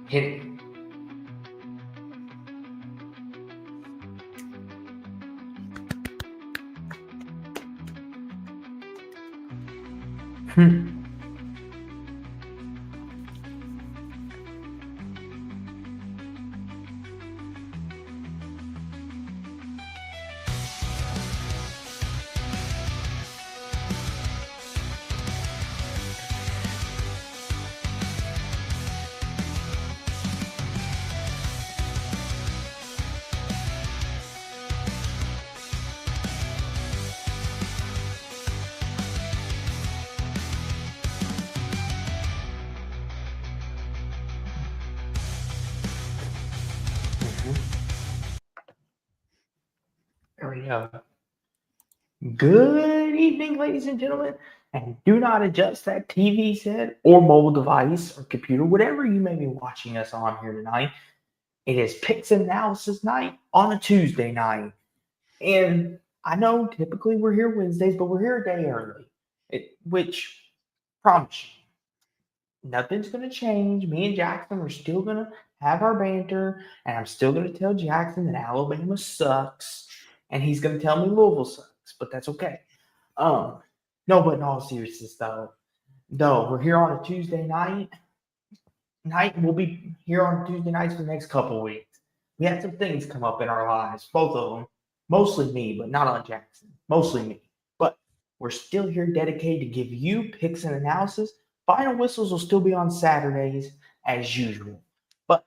Hit it. There we go. Good evening, ladies and gentlemen, and do not adjust that TV set or mobile device or computer, whatever you may be watching us on here tonight. It is Picks and Analysis night on a Tuesday night. And I know typically we're here Wednesdays, but we're here a day early, which promise you, nothing's going to change. Me and Jackson are still going to have our banter, and I'm still going to tell Jackson that Alabama sucks, and he's going to tell me Louisville sucks, but that's okay. No, but in all seriousness, though, we're here on a Tuesday night. We'll be here on Tuesday nights for the next couple of weeks. We had some things come up in our lives, both of them. Mostly me, but not on Jackson. Mostly me. But we're still here dedicated to give you picks and analysis. Final whistles will still be on Saturdays as usual. But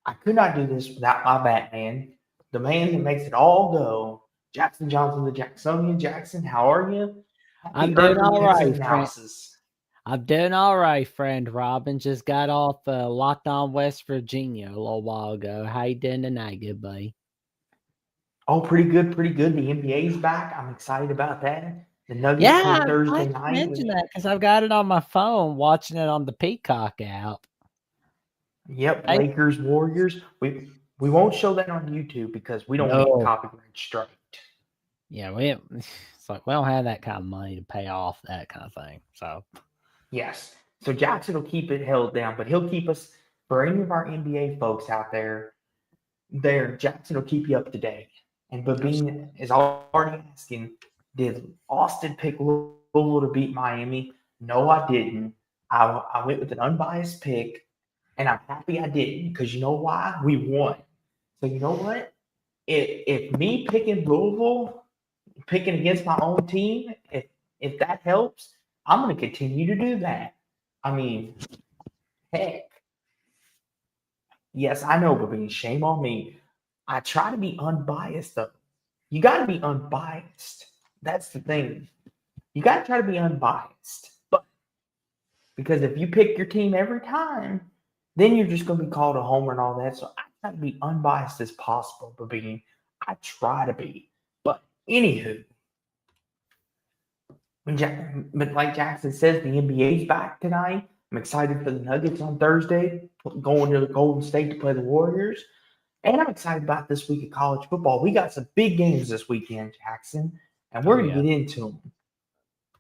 I could not do this without my Batman, the man that makes it all go, Jackson Johnson, the Jacksonian. Jackson, how are you? I'm doing all right, friend. Analysis. I'm doing all right, friend Robin. Just got off locked on West Virginia a little while ago. How you doing tonight, good buddy? Oh, pretty good, pretty good. The NBA's back. I'm excited about that. The Nuggets win Thursday night. Mention that because I've got it on my phone, watching it on the Peacock app. Yep, Lakers, Warriors. We won't show that on YouTube because we don't want to get copyright strike. Yeah, it's like we don't have that kind of money to pay off that kind of thing. So yes, so Jackson will keep it held down, but he'll keep us, for any of our NBA folks out there. Jackson will keep you up to date. And Babine is already asking, did Austin pick Louisville to beat Miami? No, I didn't. I went with an unbiased pick, and I'm happy I didn't because you know why? We won. So you know what? If me picking Louisville, picking against my own team, if that helps, I'm going to continue to do that. I mean, heck. Yes, I know, Babine. Shame on me. I try to be unbiased, though. You got to be unbiased. That's the thing. You got to try to be unbiased. But because if you pick your team every time, then you're just going to be called a homer and all that. So I try to be unbiased as possible, Babine. I try to be. But anywho, but like Jackson says, the NBA's back tonight. I'm excited for the Nuggets on Thursday, going to the Golden State to play the Warriors. And I'm excited about this week of college football. We got some big games this weekend, Jackson, and we're going to get into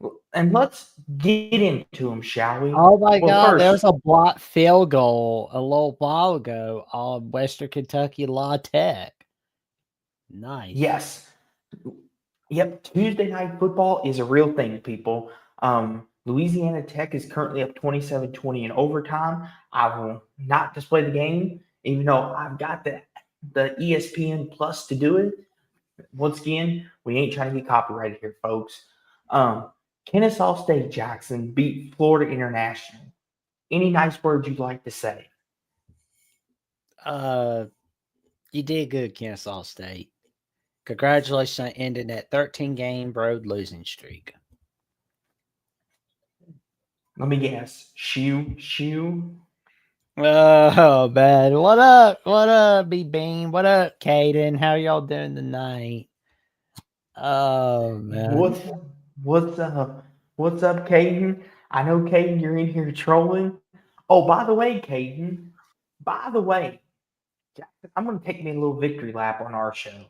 them. And let's get into them, shall we? Oh, my God. There was a blocked field goal a little while ago on Western Kentucky La Tech. Nice. Yes. Yep. Tuesday night football is a real thing, people. Louisiana Tech is currently up 27-20 in overtime. I will not display the game, even though I've got the ESPN Plus to do it. Once again, we ain't trying to get copyrighted here, folks. Kennesaw State, Jackson, beat Florida International. Any nice words you'd like to say? You did good, Kennesaw State. Congratulations on ending that 13-game road losing streak. Let me guess. Shoe. Oh, man. What up, B-Bean? What up, Caden? How y'all doing tonight? Oh, man. What's up, Caden? I know, Caden, you're in here trolling. Oh, by the way, Caden, Jackson, I'm going to take me a little victory lap on our show.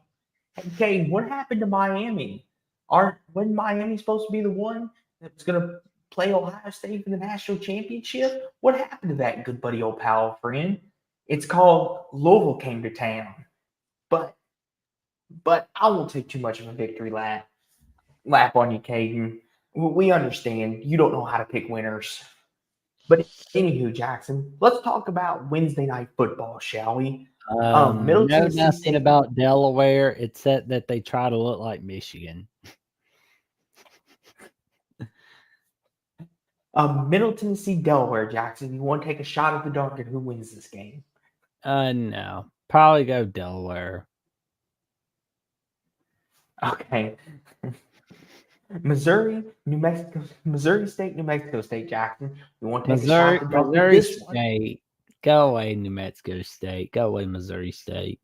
Hey, Caden, what happened to Miami? Wasn't Miami supposed to be the one that was going to play Ohio State for the national championship? What happened to that good buddy, old pal friend? It's called Louisville came to town. But I won't take too much of a victory lap on you, Caden. We understand you don't know how to pick winners. But anywho, Jackson, let's talk about Wednesday night football, shall we? Middle Know Tennessee nothing State. about Delaware except that they try to look like Michigan. Middle Tennessee, Delaware, Jackson. You want to take a shot at the dark at who wins this game? No. Probably go Delaware. Okay. Missouri State, New Mexico State, Jackson. You want to take a shot at the dark with Missouri this one? State. Go away, New Mexico State. Go away, Missouri State.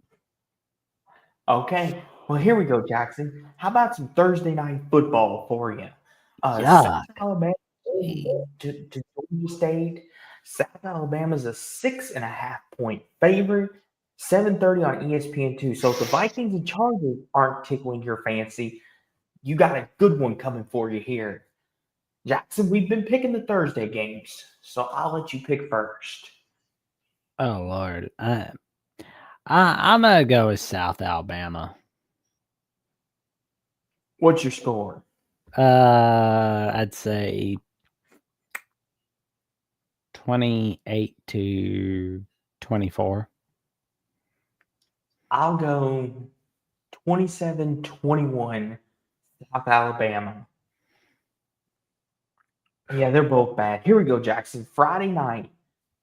Okay. Well, here we go, Jackson. How about some Thursday night football for you? Yeah. South Alabama to Georgia State. South Alabama's a 6.5-point favorite. 7:30 on ESPN2. So if the Vikings and Chargers aren't tickling your fancy, you got a good one coming for you here. Jackson, we've been picking the Thursday games, so I'll let you pick first. Oh Lord, I'm gonna go with South Alabama. What's your score? I'd say 28-24. I'll go 27-21 South Alabama. Yeah, they're both bad. Here we go, Jackson. Friday night.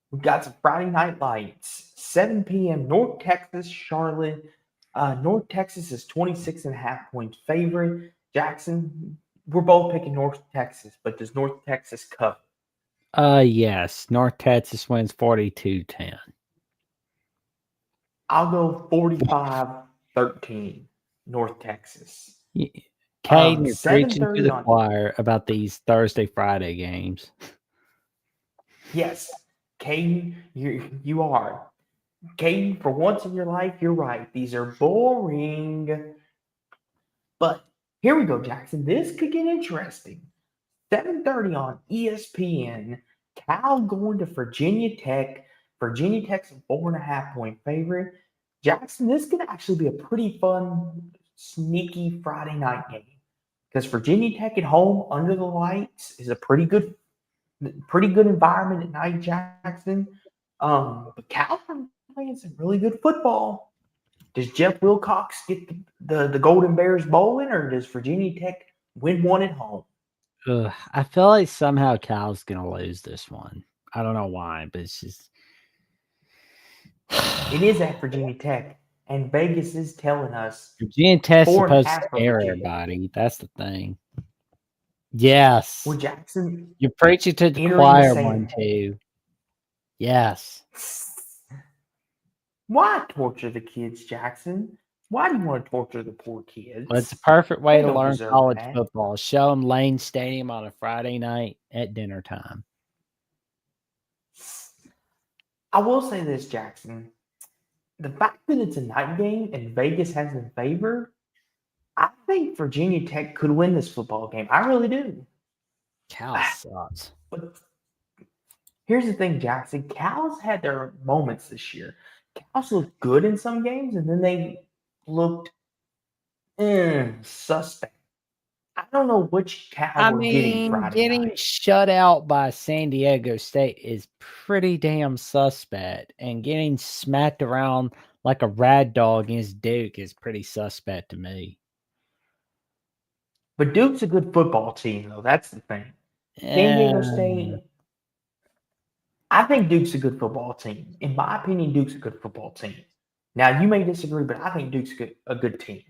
We've got some Friday night lights. 7 p.m. North Texas, Charlotte. North Texas is 26.5-point favorite. Jackson, we're both picking North Texas, but does North Texas cover? Yes. North Texas wins 42-10. I'll go 45-13 North Texas. Caden, you're preaching to 7:30 the on choir about these Thursday, Friday games. Yes, Caden, you are. Caden, for once in your life, you're right. These are boring. But here we go, Jackson. This could get interesting. 7:30 on ESPN. Cal going to Virginia Tech. Virginia Tech's a 4.5-point favorite. Jackson, this could actually be a pretty fun, sneaky Friday night game. Because Virginia Tech at home under the lights is a pretty good environment at night, Jackson. But Cal's playing some really good football. Does Jeff Wilcox get the Golden Bears bowling, or does Virginia Tech win one at home? I feel like somehow Cal's gonna lose this one. I don't know why, but it's just It is at Virginia Tech, and Vegas is telling us Virginia Tech's supposed to 4.5 for scare Virginia. everybody. That's the thing. Yes. Well, Jackson, You're preaching to the choir one too. Yes. Why torture the kids, Jackson? Why do you want to torture the poor kids? Well, it's a perfect way They to don't learn deserve college that. football. Show them Lane Stadium on a Friday night at dinner time. I will say this, Jackson. The fact that it's a night game and Vegas has them favored, I think Virginia Tech could win this football game. I really do. Cal sucks. But here's the thing, Jackson. Cal's had their moments this year. Cal's looked good in some games, and then they looked suspect. I don't know which Cal we're getting Friday night. Shut out by San Diego State is pretty damn suspect, and getting smacked around like a rad dog against Duke is pretty suspect to me. But Duke's a good football team, though. That's the thing. San Diego State, I think Duke's a good football team. In my opinion, Duke's a good football team. Now, you may disagree, but I think Duke's a good team.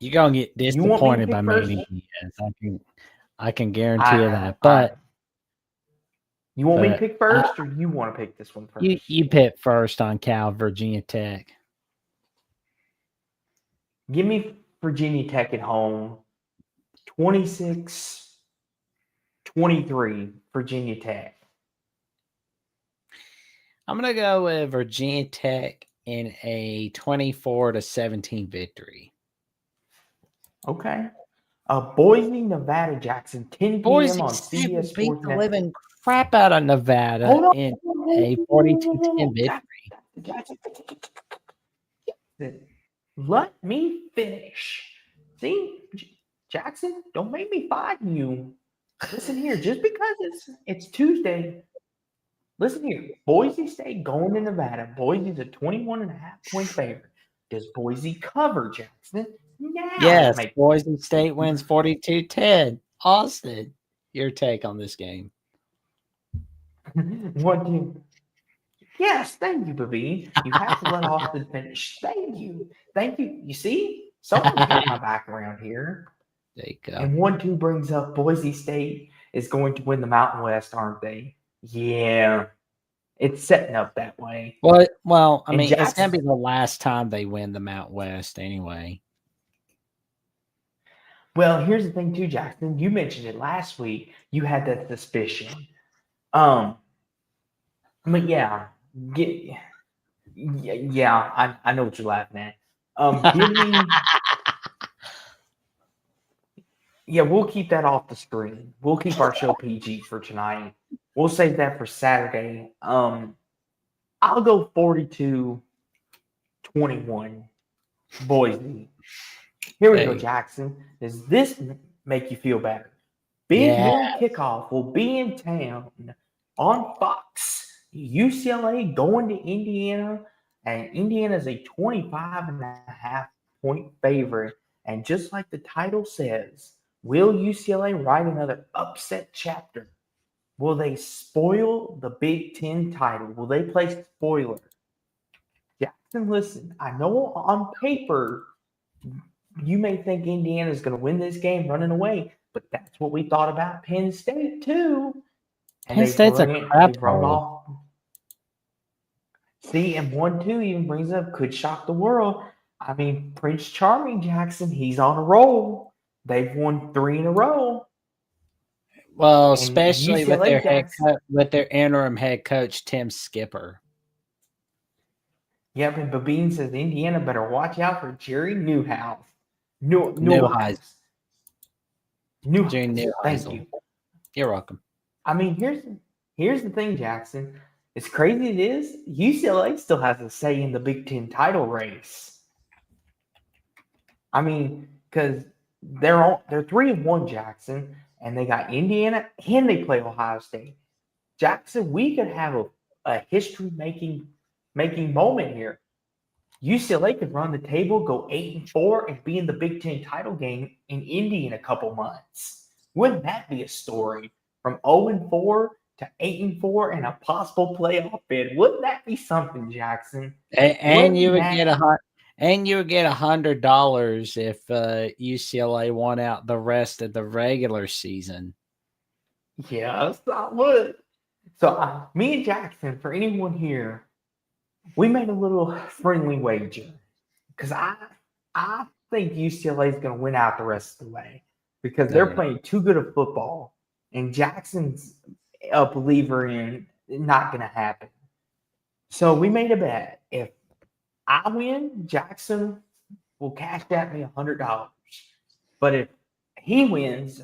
You're gonna get disappointed by me. Yes, I can guarantee you that. But you want me to pick first, or you want to pick this one first? You pick first on Cal, Virginia Tech. Give me Virginia Tech at home. 26-23, Virginia Tech. I'm gonna go with Virginia Tech in a 24-17 victory. Okay. Boise, Nevada, Jackson, 10 p.m. on CBS Sports Network. Living crap out of Nevada Hold on. in a 42-10 victory. Let me finish. See, Jackson, don't make me fight you. Listen here, just because it's Tuesday. Listen here, Boise State going to Nevada. Boise's a 21.5-point favorite. Does Boise cover, Jackson? Now, Yes, Boise State wins 42-10. Austin, your take on this game? 1-2. Yes, thank you, Bavine. You have to let Austin finish. Thank you. Thank you. You see, someone's got my back around here. There you go. And 1-2 brings up Boise State is going to win the Mountain West, aren't they? Yeah. It's setting up that way. Well, I And mean, it's Jackson- going to be the last time they win the Mountain West anyway. Well, here's the thing too, Jackson. You mentioned it last week. You had that suspicion. But yeah, I know what you're laughing at. Give me. Yeah, we'll keep that off the screen. We'll keep our show PG for tonight. We'll save that for Saturday. I'll go 42-21. Boise. Here we go, Jackson. Does this make you feel better? Big Noon Kickoff will be in town on Fox. UCLA going to Indiana, and Indiana's a 25.5-point favorite. And just like the title says, will UCLA write another upset chapter? Will they spoil the Big Ten title? Will they play spoiler? Jackson, listen, I know on paper you may think Indiana's going to win this game running away, but that's what we thought about Penn State too. And Penn State's a crap hole. off. See, and 1-2 even brings up could shock the world. I mean, Prince Charming, Jackson, he's on a roll. They've won 3 in a row. Well, And especially with UCLA, with their interim head coach, Tim Skipper. Yep, and Babine says Indiana better watch out for Jerry Newhouse. Newhouse. Thank you. You're welcome. I mean, here's the thing, Jackson. As crazy as it is, UCLA still has a say in the Big Ten title race. I mean, because they're 3-1, Jackson, and they got Indiana and they play Ohio State. Jackson, we could have a history-making moment here. UCLA could run the table, go 8-4, and be in the Big Ten title game in Indy in a couple months. Wouldn't that be a story? From 0-4 to 8-4 and a possible playoff bid. Wouldn't that be something, Jackson? And you would get $100 if UCLA won out the rest of the regular season. Yes, I would. So me and Jackson, for anyone here, we made a little friendly wager because I think UCLA is going to win out the rest of the way because they're playing too good of football, and Jackson's a believer in not going to happen. So we made a bet. If I win, Jackson will cash at me $100. But if he wins,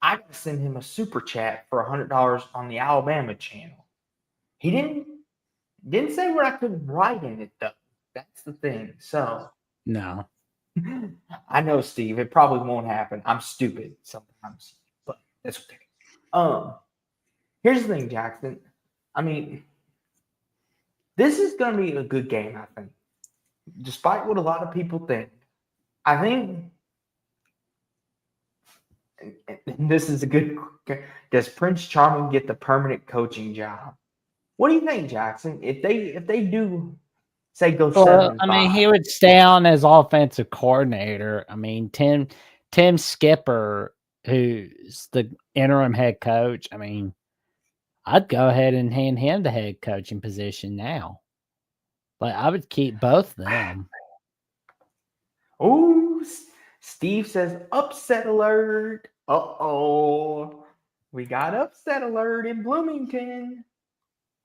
I got to send him a super chat for $100 on the Alabama channel. He didn't say what I could write in it, though. That's the thing. So, no. I know, Steve. It probably won't happen. I'm stupid sometimes, but that's okay. Here's the thing, Jackson. I mean, this is going to be a good game, I think. Despite what a lot of people think. I think this is a good. Does Prince Charming get the permanent coaching job? What do you think, Jackson? If they do say go 7-5. I mean, he would stay on as offensive coordinator. I mean, Tim Skipper, who's the interim head coach. I mean, I'd go ahead and hand him the head coaching position now. But I would keep both of them. Oh, Steve says upset alert. Uh-oh. We got upset alert in Bloomington.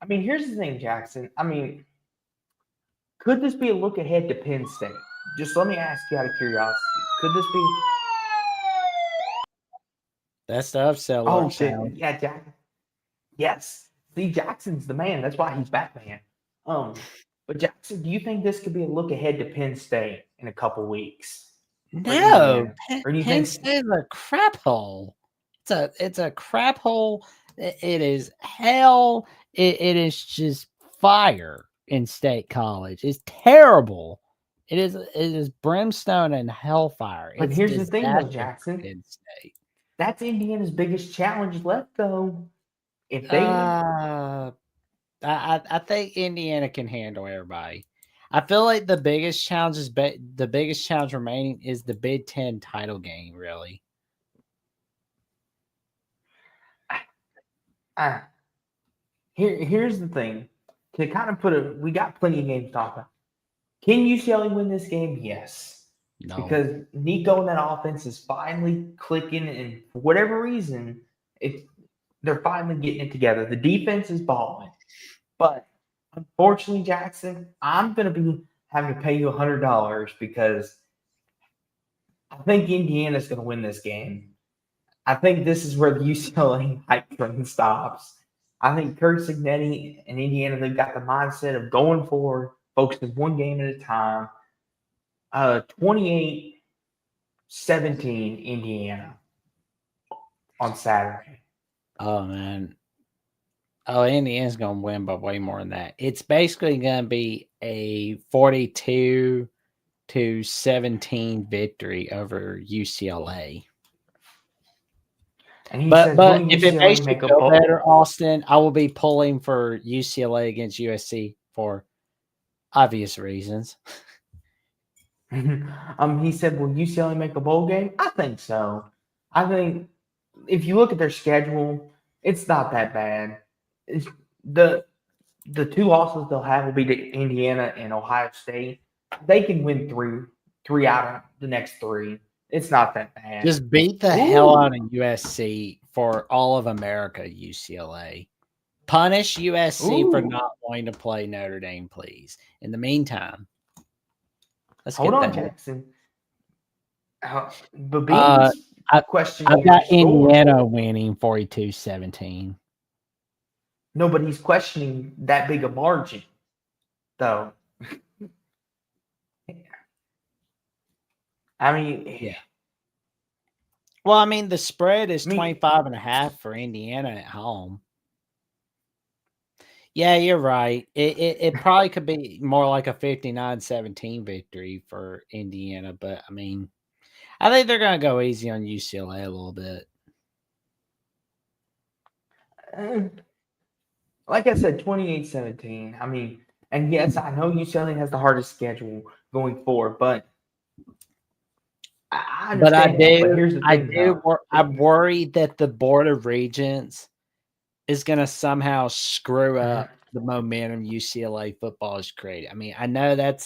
I mean, here's the thing, Jackson. I mean, could this be a look ahead to Penn State? Just let me ask you out of curiosity. Could this be? That's the upset alert sound. Yeah, Jack. Yes. See, Jackson's the man. That's why he's Batman. But Jackson, do you think this could be a look ahead to Penn State in a couple weeks for No, Indiana? Or do you Penn think State's a crap hole. It's a crap hole. It is hell. It is just fire in State College. It's terrible. It is brimstone and hellfire. but It's here's the thing though, disaster for Jackson. Penn State. That's Indiana's biggest challenge left though. If they Uh, I think Indiana can handle everybody. I feel like the biggest challenge the biggest challenge remaining is the Big Ten title game. Really, uh, here's the thing. To kind of we got plenty of games to talk about. Can UCLA win this game? Yes. no. Because Nico and that offense is finally clicking, and for whatever reason, they're finally getting it together. The defense is balling. But unfortunately, Jackson, I'm going to be having to pay you $100 because I think Indiana's going to win this game. I think this is where the UCLA hype train stops. I think Kurt Signetti and Indiana, they've got the mindset of going forward, focusing one game at a time. 28-17 Indiana on Saturday. Oh man. Oh, Indiana's gonna win by way more than that. It's basically gonna be a 42-17 victory over UCLA. And he But says, will if it UCLA makes you make a feel bowl? better, Austin, I will be pulling for UCLA against USC for obvious reasons. He said, will UCLA make a bowl game? I think so. I think if you look at their schedule, it's not that bad. It's the two losses they'll have will be to Indiana and Ohio State. They can win three out of the next three. It's not that bad. Just beat the hell out of USC for all of America, UCLA. Punish USC for not wanting to play Notre Dame, please. In the meantime, let's hold get on, that. Jackson. Babin's questioning I've got your score. Indiana winning 42-17. No, but he's questioning that big a margin, though. I mean, yeah. Well, I mean, the spread is 25.5 for Indiana at home. Yeah, you're right. It probably could be more like a 59-17 victory for Indiana, but I mean, I think they're going to go easy on UCLA a little bit. Like I said, 28-17. I mean, and yes, I know UCLA has the hardest schedule going forward, but I understand. But here's the thing, I'm worried that the Board of Regents is going to somehow screw up the momentum UCLA football has created. I mean, I know that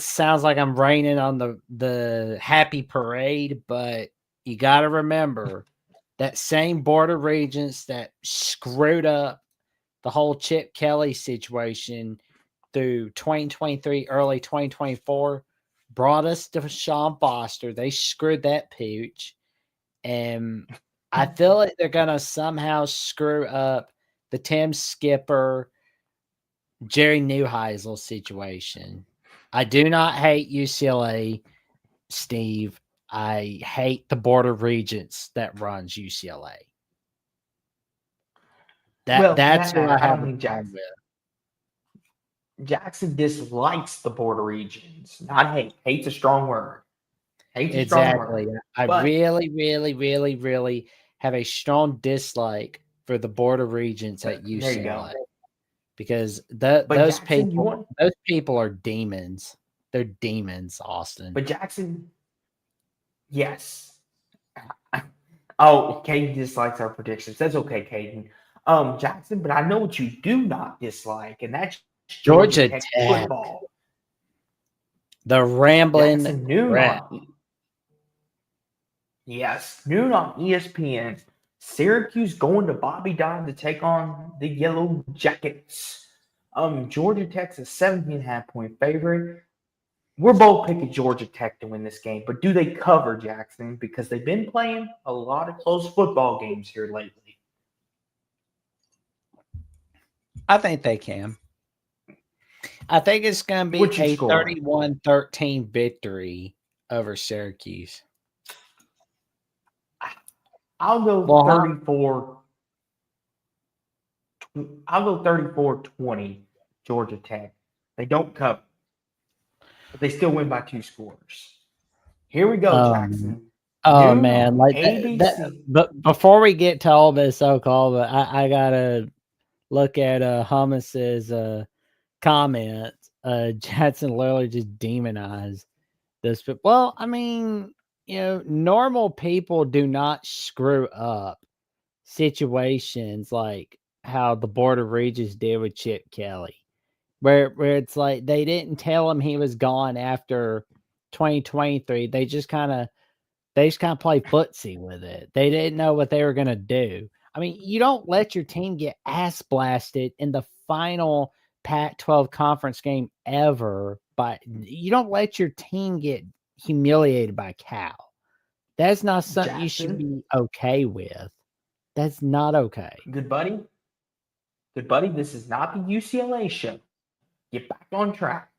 sounds like I'm raining on the happy parade, but you got to remember that same Board of Regents that screwed up the whole Chip Kelly situation through 2023, early 2024, brought us to Sean Foster. They screwed that pooch. And I feel like they're going to somehow screw up the Tim Skipper, Jerry Neuheisel situation. I do not hate UCLA, Steve. I hate the Board of Regents that runs UCLA. That's what I have a problem with. Jackson dislikes the Board of Regents, not hate. Hate's a strong word. Hate's a Exactly. strong word. I really, really, really, really have a strong dislike for the Board of Regents at UCLA. There you go. Because those people are demons. They're demons, Austin. But Jackson, yes. Oh, Caden dislikes our predictions. That's okay, Caden. Jackson, but I know what you do not dislike, and that's Georgia Tech football. The rambling noon on ESPN. Syracuse going to Bobby Dodd to take on the Yellow Jackets. Georgia Tech's a 17.5 point favorite. We're both picking Georgia Tech to win this game, but do they cover, Jackson? Because they've been playing a lot of close football games here lately. I think they can. I think it's going to be What's your a score? 31-13 victory over Syracuse. I'll go Well, 34. I'll go 34-20 Georgia Tech. They don't cover, but they still win by 2 scores. Here we go, Jackson. Oh Noon man, on like ABC. but before we get to Ole Miss Oklahoma, I gotta look at Hummus's comment. Jackson literally just demonized this. But well, I mean, normal people do not screw up situations like how the Board of Regents did with Chip Kelly, where it's like they didn't tell him he was gone after 2023. They just kind of play footsie with it. They didn't know what they were going to do. I mean, you don't let your team get ass blasted in the final Pac-12 conference game ever, but you don't let your team get humiliated by Cal. That's not something you should Jackson, be okay with. That's not okay. good buddy. Good buddy. This is not the UCLA show. Get back on track.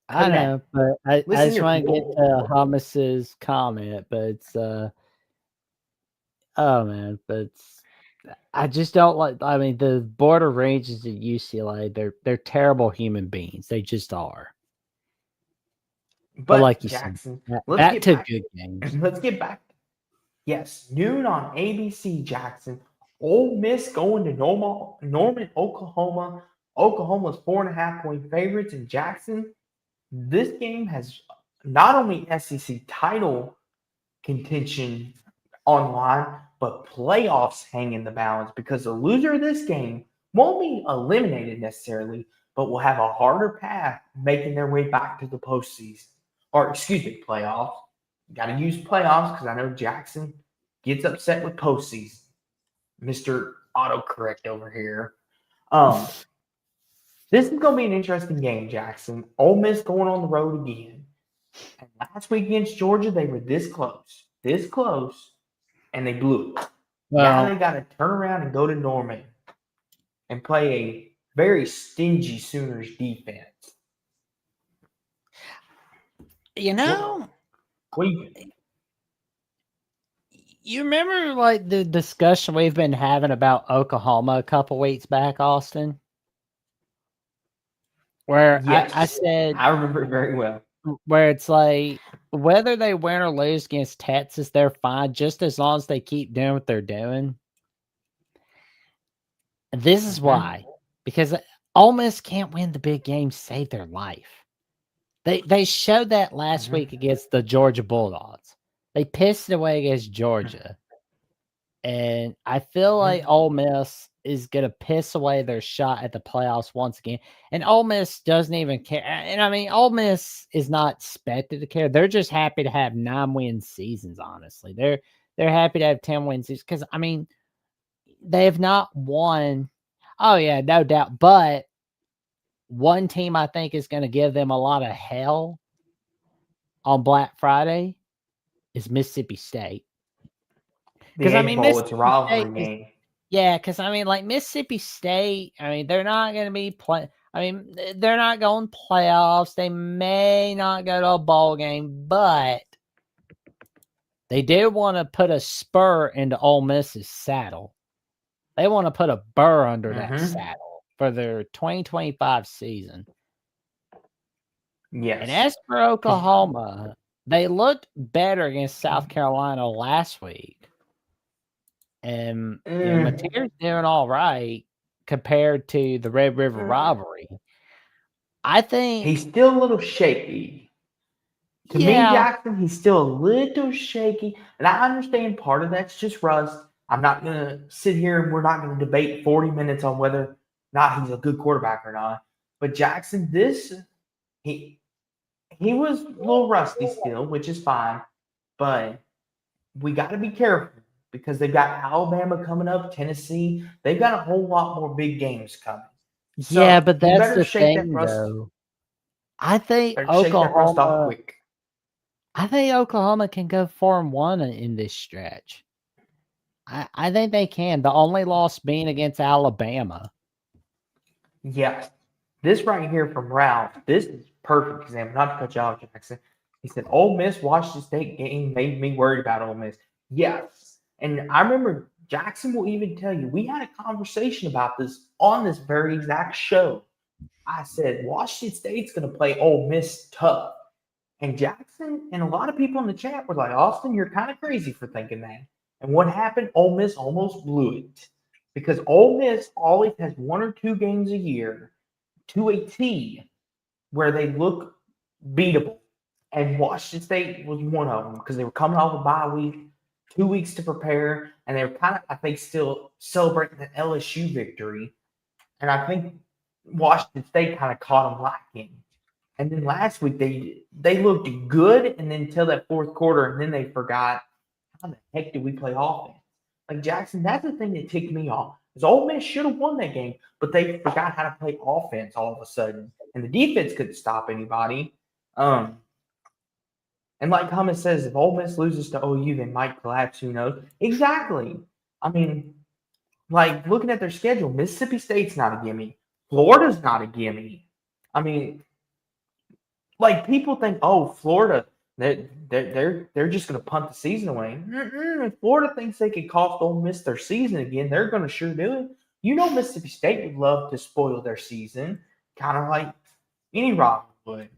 I know, but I just here, want to get people. to Hummus's comment, but it's oh man, but it's I just don't like. I mean, the border ranges at UCLA, they're terrible human beings. They just are. But like you Jackson, said, let's back get to back. good games. Let's get back. Yes, noon on ABC, Jackson. Ole Miss going to Norman, Oklahoma. Oklahoma's 4.5-point favorites in Jackson. This game has not only SEC title contention online, but playoffs hang in the balance because the loser of this game won't be eliminated necessarily, but will have a harder path making their way back to the postseason. Or, excuse me, playoffs. Got to use playoffs because I know Jackson gets upset with postseason. Mr. Autocorrect over here. This is going to be an interesting game, Jackson. Ole Miss going on the road again. And last week against Georgia, they were this close, and they blew it. Now Well, they got to turn around and go to Norman and play a very stingy Sooners defense. What do you think? You remember like the discussion we've been having about Oklahoma a couple weeks back, Austin? Where Yes, I said, I remember it very well. where it's like whether they win or lose against Texas, they're fine just as long as they keep doing what they're doing. This is why, because Ole Miss can't win the big games, save their life. They showed that last week against the Georgia Bulldogs. They pissed it away against Georgia. And I feel like Ole Miss is going to piss away their shot at the playoffs once again. And Ole Miss doesn't even care. And I mean, Ole Miss is not expected to care. They're just happy to have 9-win seasons, honestly. They're happy to have 10-win seasons because, I mean, they have not won. Oh, yeah, no doubt. But one team I think is going to give them a lot of hell on Black Friday is Mississippi State. The I Egg mean, Bowl, it's a rivalry State is, game. yeah, because I mean, like Mississippi State, I mean, they're not going to be play. I mean, they're not going playoffs. They may not go to a bowl game, but they do want to put a spur into Ole Miss's saddle. They want to put a burr under that saddle for their 2025 season. Yes. And as for Oklahoma, they looked better against South Carolina last week. And Mateer's doing all right compared to the Red River rivalry. I think he's still a little shaky. To me, Jackson, he's still a little shaky. And I understand part of that's just rust. I'm not going to sit here and we're not going to debate 40 minutes on whether or not he's a good quarterback or not. But Jackson, he was a little rusty still, which is fine. But we got to be careful because they've got Alabama coming up, Tennessee. They've got a whole lot more big games coming. So yeah, but you that's better the shake thing, that rust. though. I think Shake that rust off quick. I think Oklahoma can go 4-1 in this stretch. I think they can. The only loss being against Alabama. Yes. This right here from Ralph, this is perfect example. Not to cut you off, Jackson. He said, Ole Miss Washington State game made me worried about Ole Miss. Yes. And I remember Jackson will even tell you, we had a conversation about this on this very exact show. I said, Washington State's going to play Ole Miss tough. And Jackson and a lot of people in the chat were like, Austin, you're kind of crazy for thinking that. And what happened? Ole Miss almost blew it. Because Ole Miss always has 1 or 2 games a year to a T where they look beatable. And Washington State was one of them because they were coming off a bye week, 2 weeks to prepare, and they were kind of, I think, still celebrating the LSU victory. And I think Washington State kind of caught them lacking. And then last week they looked good, and then until that fourth quarter, and then they forgot how the heck did we play offense? Like Jackson, that's the thing that ticked me off. Because Ole Miss should have won that game, but they forgot how to play offense all of a sudden, and the defense couldn't stop anybody. And like Thomas says, if Ole Miss loses to OU, they might collapse. Who knows? Exactly. I mean, like looking at their schedule, Mississippi State's not a gimme. Florida's not a gimme. I mean, like people think, oh, Florida, they're just going to punt the season away. If Florida thinks they can cost Ole Miss their season again, they're going to sure do it. You know, Mississippi State would love to spoil their season, kind of like any rival would.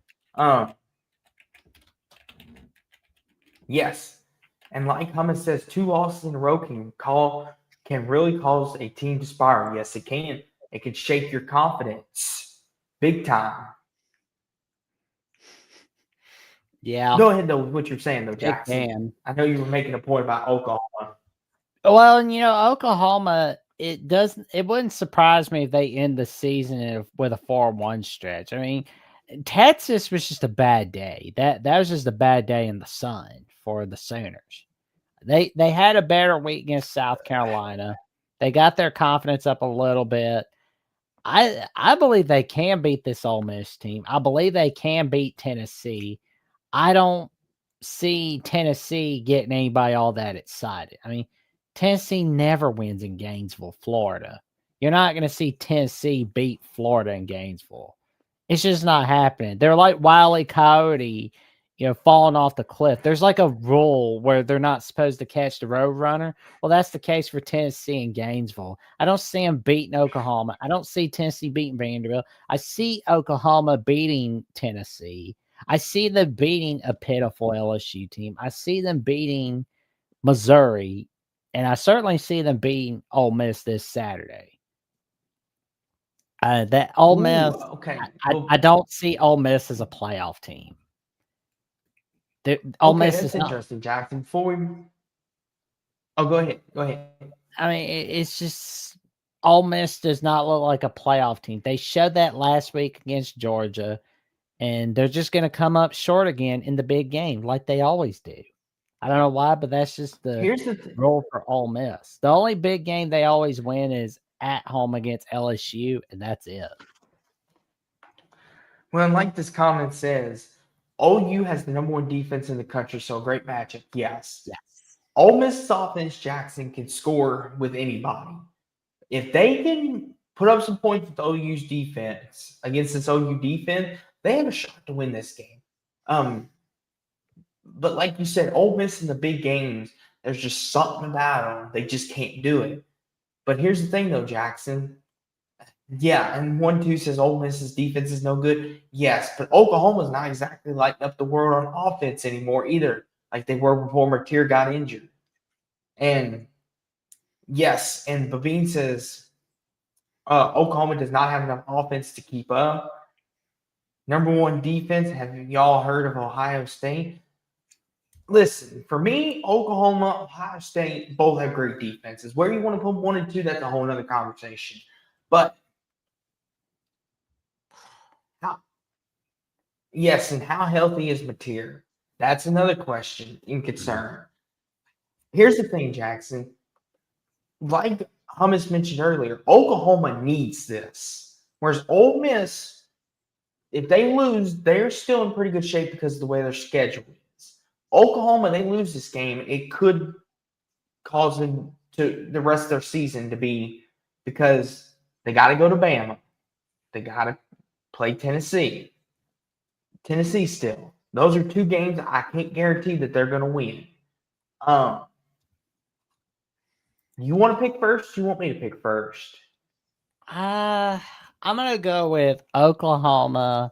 Yes, and like Hummus says, 2 losses in a row can really cause a team to spiral. Yes, it can. It can shake your confidence big time. Yeah. Go ahead, though, with what you're saying, though, It Jackson. can. I know you were making a point about Oklahoma. Well, and Oklahoma, it wouldn't surprise me if they end the season with a 4-1 stretch. I mean, Texas was just a bad day. That was just a bad day in the sun for the Sooners. They had a better week against South Carolina. They got their confidence up a little bit. I believe they can beat this Ole Miss team. I believe they can beat Tennessee. I don't see Tennessee getting anybody all that excited. I mean, Tennessee never wins in Gainesville, Florida. You're not going to see Tennessee beat Florida in Gainesville. It's just not happening. They're like Wile E. Coyote, falling off the cliff. There's like a rule where they're not supposed to catch the road runner. Well, that's the case for Tennessee and Gainesville. I don't see them beating Oklahoma. I don't see Tennessee beating Vanderbilt. I see Oklahoma beating Tennessee. I see them beating a pitiful LSU team. I see them beating Missouri, and I certainly see them beating Ole Miss this Saturday. That Ole Miss, okay. I don't see Ole Miss as a playoff team. Ole Miss that's is interesting, Jackson. Before we, go ahead. I mean, it's just Ole Miss does not look like a playoff team. They showed that last week against Georgia. And they're just going to come up short again in the big game like they always do. I don't know why, but that's just the role for Ole Miss. The only big game they always win is at home against LSU, and that's it. Well, like this comment says, OU has the number 1 defense in the country, so a great matchup. Yes. Ole Miss offense, Jackson, can score with anybody. If they can put up some points with OU's defense against this OU defense, they have a shot to win this game. But like you said, Ole Miss in the big games, there's just something about them. They just can't do it. But here's the thing, though, Jackson. Yeah, and 1-2 says Ole Miss's defense is no good. Yes, but Oklahoma's not exactly lighting up the world on offense anymore either, like they were before Mateer got injured. And yes, and Babine says Oklahoma does not have enough offense to keep up. Number 1 defense. Have y'all heard of Ohio State? Listen, for me, Oklahoma, Ohio State both have great defenses. Where you want to put 1 and 2, that's a whole other conversation. But how healthy is Mateer? That's another question and concern. Here's the thing, Jackson. Like Hummus mentioned earlier, Oklahoma needs this. Whereas Ole Miss, if they lose, they're still in pretty good shape because of the way their schedule is. Oklahoma, they lose this game, it could cause them to the rest of their season to be because they got to go to Bama. They got to play Tennessee. Tennessee still. Those are two games I can't guarantee that they're going to win. You want to pick first? You want me to pick first? I'm gonna go with Oklahoma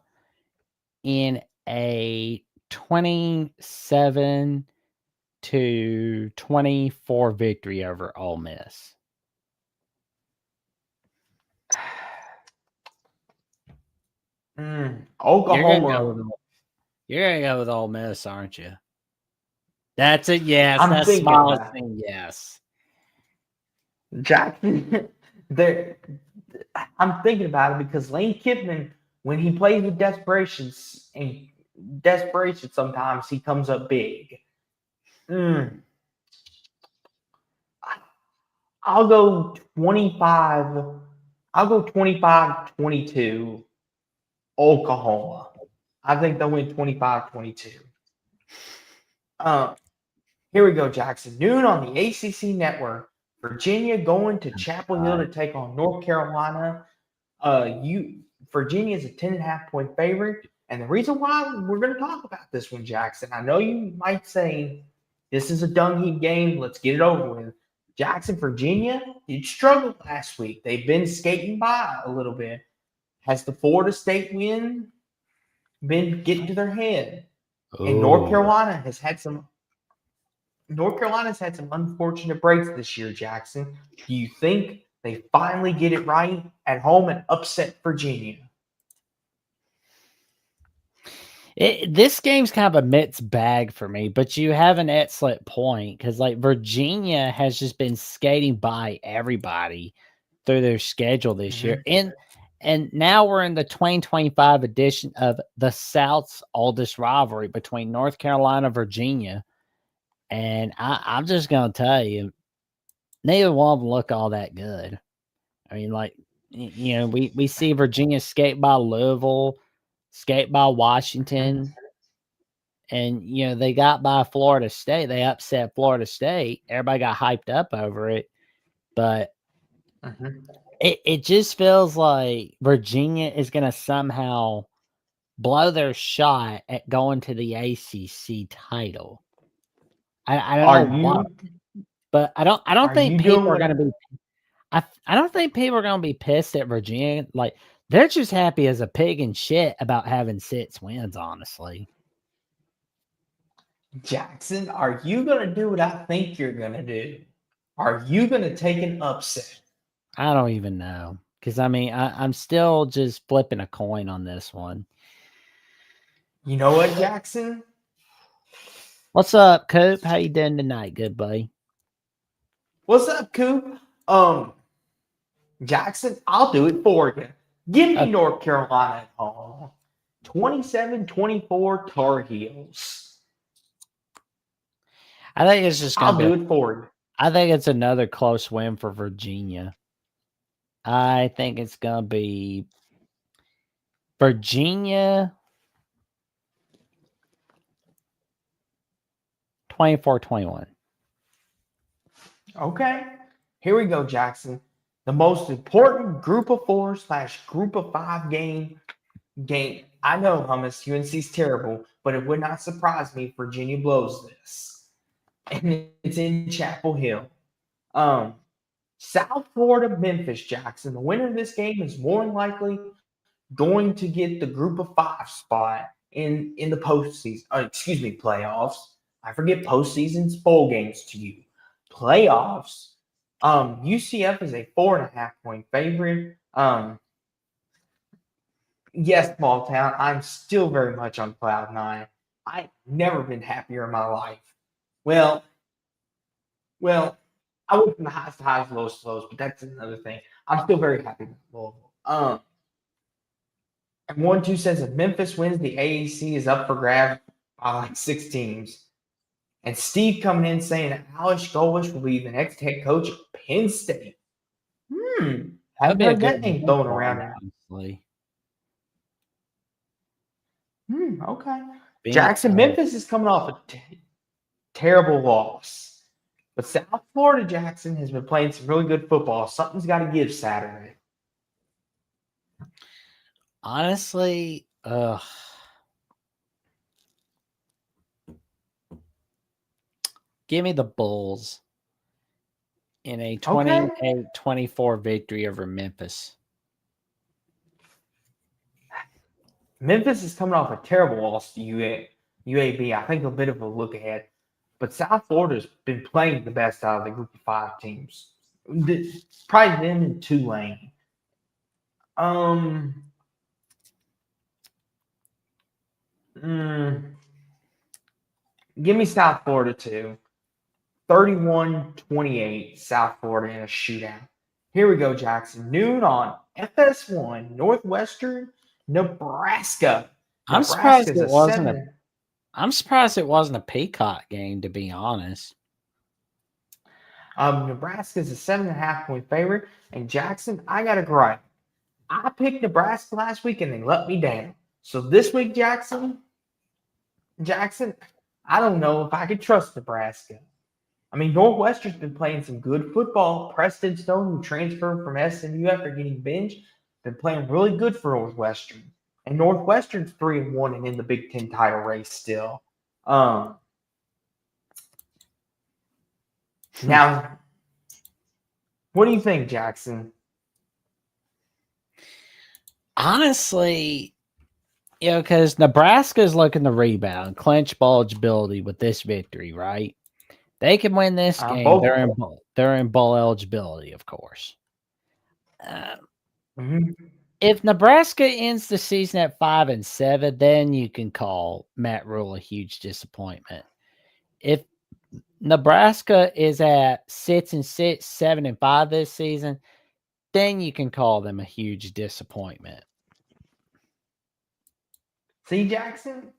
in a 27-24 victory over Ole Miss. Oklahoma. You're gonna go with Ole Miss, aren't you? That's a yes. I'm That's thinking smallest about it. thing. Yes. Jackson, I'm thinking about it because Lane Kiffin, when he plays with desperation, sometimes he comes up big. I'll go 25. I'll go 25-22 Oklahoma. I think they'll win 25-22. Here we go, Jackson. Noon on the ACC network. Virginia going to Chapel Hill to take on North Carolina. Virginia is a 10.5-point favorite. And the reason why we're going to talk about this one, Jackson, I know you might say this is a dung heap game. Let's get it over with. Jackson, Virginia, did struggle last week. They've been skating by a little bit. Has the Florida State win been getting to their head? Ooh. And North Carolina's had some unfortunate breaks this year, Jackson. Do you think they finally get it right at home and upset Virginia? This game's kind of a mixed bag for me, but you have an excellent point because, like, Virginia has just been skating by everybody through their schedule this year, and now we're in the 2025 edition of the South's oldest rivalry between North Carolina and Virginia, and I'm just gonna tell you, neither one of them look all that good. I mean, like, you know, we see Virginia skate by Louisville, skate by Washington. And, you know, they got by Florida State. They upset Florida State. Everybody got hyped up over it. But it just feels like Virginia is going to somehow blow their shot at going to the ACC title. I don't know why. But I don't think people are going to be I don't think people are going to be pissed at Virginia. Like, they're just happy as a pig in shit about having 6 wins, honestly. Jackson, are you going to do what I think you're going to do? Are you going to take an upset? I don't even know. Because, I mean, I'm still just flipping a coin on this one. You know what, Jackson? What's up, Coop? How you doing tonight, good buddy? What's up, Coop? Jackson, I'll do it for you. Give me North Carolina at home. 27-24 Tar Heels. I think it's just I'll do it for you. I think it's another close win for Virginia. I think it's going to be Virginia 24-21. Okay. Here we go, Jackson. The most important group of 4/group of 5 game. I know, Hummus, UNC's terrible, but it would not surprise me if Virginia blows this. And it's in Chapel Hill. South Florida, Memphis, Jackson. The winner of this game is more than likely going to get the group of 5 spot in the postseason. Playoffs. I forget postseason's bowl games to you. Playoffs. UCF is a 4.5-point favorite. Yes, small town. I'm still very much on cloud 9. I've never been happier in my life. Well, I went from the highs to highs, lows to lows, but that's another thing. I'm still very happy with Louisville. And 1-2 says if Memphis wins, the AAC is up for grabs by like 6 teams. And Steve coming in saying that Alex Golesh will be the next head coach of Penn State. Haven't heard that name thrown around. Honestly. Okay. Jackson, Memphis is coming off a terrible loss. But South Florida, Jackson, has been playing some really good football. Something's got to give Saturday. Honestly, give me the Bulls in a Okay. 28-24 victory over Memphis. Memphis is coming off a terrible loss to UAB. I think a bit of a look ahead. But South Florida's been playing the best out of the group of 5 teams. Probably them and Tulane. Give me South Florida too. 31-28, South Florida in a shootout. Here we go, Jackson. Noon on FS1, Northwestern, Nebraska. I'm surprised Nebraska's it a wasn't a 7. I'm surprised it wasn't a Peacock game, to be honest. Nebraska's a 7.5-point favorite. And Jackson, I got a gripe. I picked Nebraska last week and they let me down. So this week, Jackson, I don't know if I could trust Nebraska. I mean, Northwestern's been playing some good football. Preston Stone, who transferred from SMU after getting benched, been playing really good for Northwestern. And Northwestern's 3-1 and in the Big Ten title race still. Now, what do you think, Jackson? Honestly, because Nebraska's looking to rebound, clinch bowl eligibility with this victory, right? They can win this game. They're in bowl eligibility, of course. If Nebraska ends the season at 5-7, then you can call Matt Rule a huge disappointment. If Nebraska is at 6-6, 7-5 this season, then you can call them a huge disappointment. See, Jackson?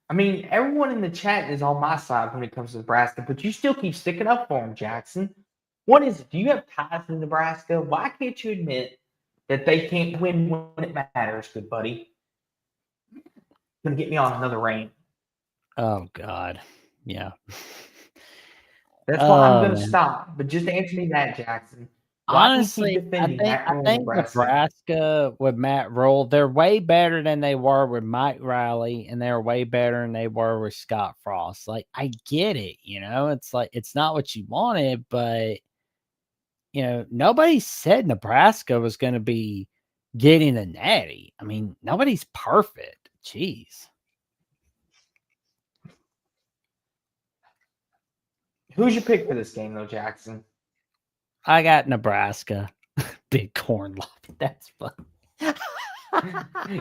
I mean, everyone in the chat is on my side when it comes to Nebraska, but you still keep sticking up for them, Jackson. What is it? Do you have ties in Nebraska? Why can't you admit that they can't win when it matters, good buddy? Gonna get me on another rant. Oh God, yeah. That's why I'm gonna stop. But just answer me that, Jackson. Why Honestly, do you keep defending I think Nebraska with Matt Rule, they're way better than they were with Mike Riley, and they're way better than they were with Scott Frost. Like, I get it, it's like it's not what you wanted, but nobody said Nebraska was going to be getting a natty. I mean, nobody's perfect. Jeez. Who's your pick for this game, though, Jackson? I got Nebraska. Big corn love. That's fun.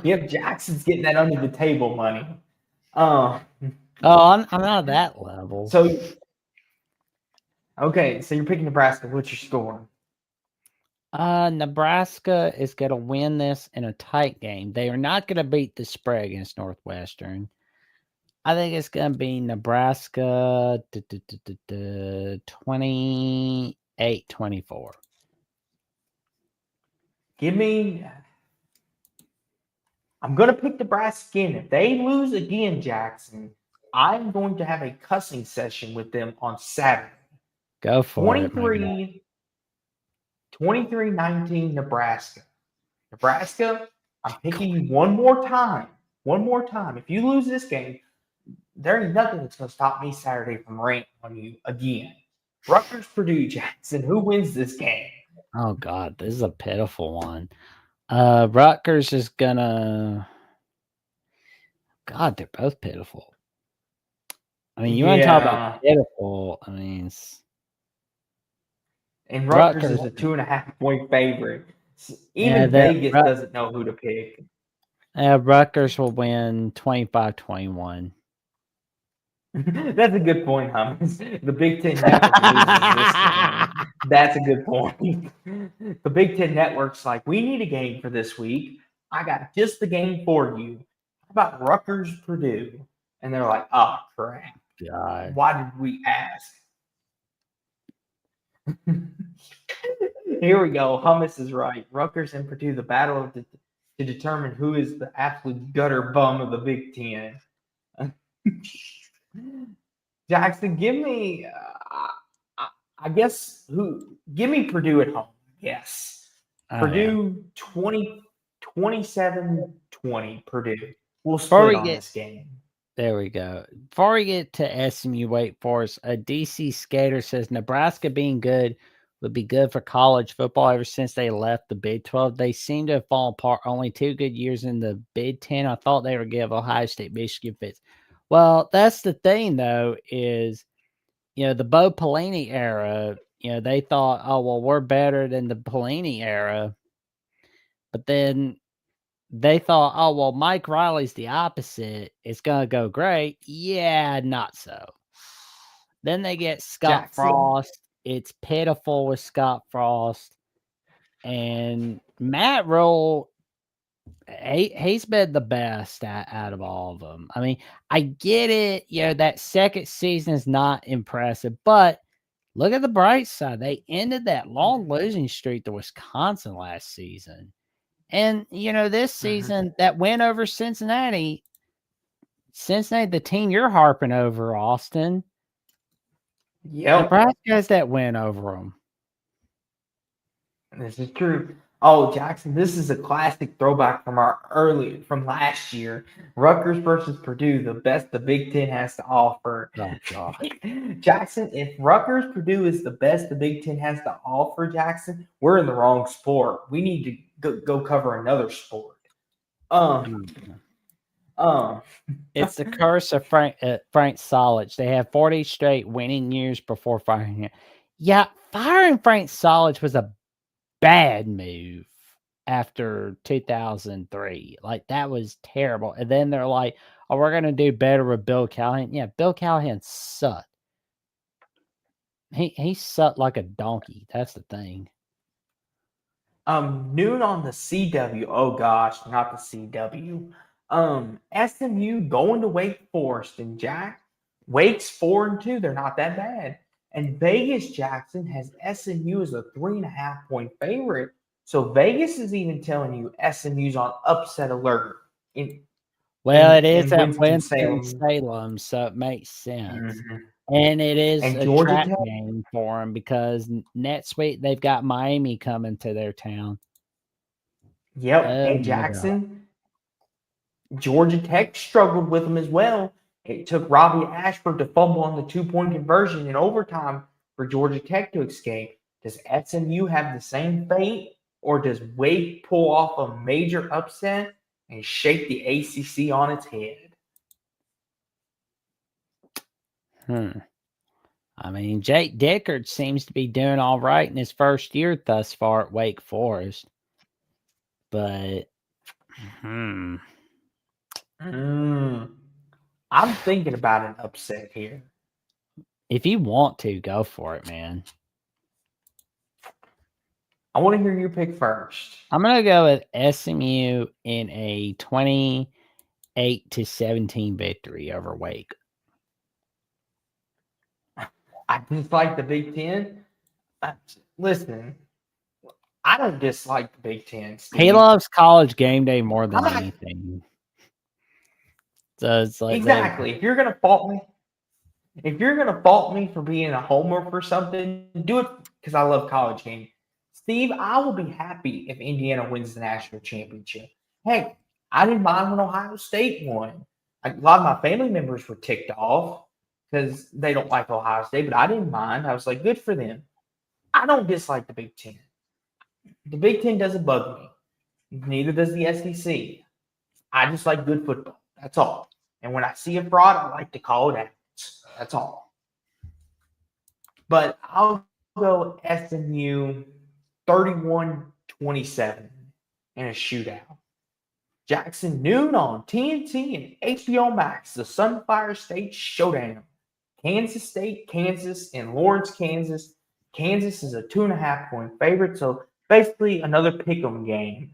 Yep, Jackson's getting that under the table money. I'm not that level. So, okay, so you're picking Nebraska. What's your score? Nebraska is going to win this in a tight game. They are not going to beat the spread against Northwestern. I think it's going to be Nebraska 28-24. I'm going to pick Nebraska again. If they lose again, Jackson, I'm going to have a cussing session with them on Saturday. Go for it. 23-19 Nebraska. Nebraska, I'm picking you one more time. One more time. If you lose this game, there ain't nothing that's going to stop me Saturday from ranting on you again. Rutgers, Purdue, Jackson. Who wins this game? Oh, God. This is a pitiful one. Rutgers is going to... God, they're both pitiful. I mean, you want to talk about pitiful. I mean... And Rutgers is a 2.5-point favorite. Even Vegas doesn't know who to pick. Rutgers will win 25-21. That's a good point, Hummus. The Big Ten Network loses this game. That's a good point. The Big Ten Network's like, we need a game for this week. I got just the game for you. How about Rutgers, Purdue? And they're like, oh, crap. God. Why did we ask? Here we go. Hummus is right. Rutgers and Purdue, the battle to determine who is the absolute gutter bum of the Big Ten. Jackson, give me, I guess, give me Purdue at home. Yes. Purdue 27-20 20, Purdue. We'll Before split we on get this game. There we go. Before we get to SMU Wake Forest, a DC skater says Nebraska being good would be good for college football ever since they left the Big 12. They seem to have fallen apart. Only 2 good years in the Big 10. I thought they would give Ohio State, Michigan fits. Well, that's the thing, though, is, the Bo Pelini era, they thought, oh, well, we're better than the Pelini era. But then they thought, oh, well, Mike Riley's the opposite. It's going to go great. Yeah, not so. Then they get Scott Jackson. Frost. It's pitiful with Scott Frost. And Matt Rule, he's been the best out of all of them. I mean, I get it. That second season is not impressive. But look at the bright side. They ended that long losing streak to Wisconsin last season. And, this season, that win over Cincinnati, the team you're harping over, Austin. Yep. Nebraska has that win over them. This is true. Oh, Jackson, this is a classic throwback from last year. Rutgers versus Purdue, the best the Big Ten has to offer. Oh, God. Jackson, if Rutgers Purdue is the best the Big Ten has to offer, Jackson, we're in the wrong sport. We need to go cover another sport. It's the curse of Frank Solich. They have 40 straight winning years before firing him. Yeah, firing Frank Solich was a bad move after 2003. Like, that was terrible. And then they're like, oh, we're going to do better with Bill Callahan. Yeah, Bill Callahan sucked. He sucked like a donkey. That's the thing. Noon on the CW. Oh gosh, not the CW. SMU going to Wake Forest, and Wake's 4-2. They're not that bad. And Vegas, Jackson, has SMU as a 3.5-point favorite. So Vegas is even telling you SMU's on upset alert. It is at Winston-Salem, so it makes sense. Mm-hmm. And it is and a Georgia trap Tech game for them because next week they've got Miami coming to their town. Yep, and Jackson, Georgia Tech struggled with them as well. It took Robbie Ashford to fumble on the 2-point conversion in overtime for Georgia Tech to escape. Does SMU have the same fate, or does Wake pull off a major upset and shake the ACC on its head? I mean, Jake Dickert seems to be doing all right in his first year thus far at Wake Forest. But, I'm thinking about an upset here. If you want to, go for it, man. I want to hear your pick first. I'm going to go with SMU in a 28-17 victory over Wake. I dislike the Big Ten. Listen, I don't dislike the Big Ten, Steve. He loves college game day more than anything. So it's like exactly. If you're gonna fault me for being a homer for something, do it because I love college game. Steve, I will be happy if Indiana wins the national championship. Heck, I didn't mind when Ohio State won. A lot of my family members were ticked off because they don't like Ohio State, but I didn't mind. I was like, good for them. I don't dislike the Big Ten. The Big Ten doesn't bug me. Neither does the SEC. I just like good football. That's all. And when I see a fraud, I like to call it out. That's all. But I'll go SMU 31-27 in a shootout. Jackson, noon on TNT and HBO Max, the Sunfire State Showdown. Kansas State, Kansas, and Lawrence, Kansas. Kansas is a 2.5-point favorite, so basically another pick'em game.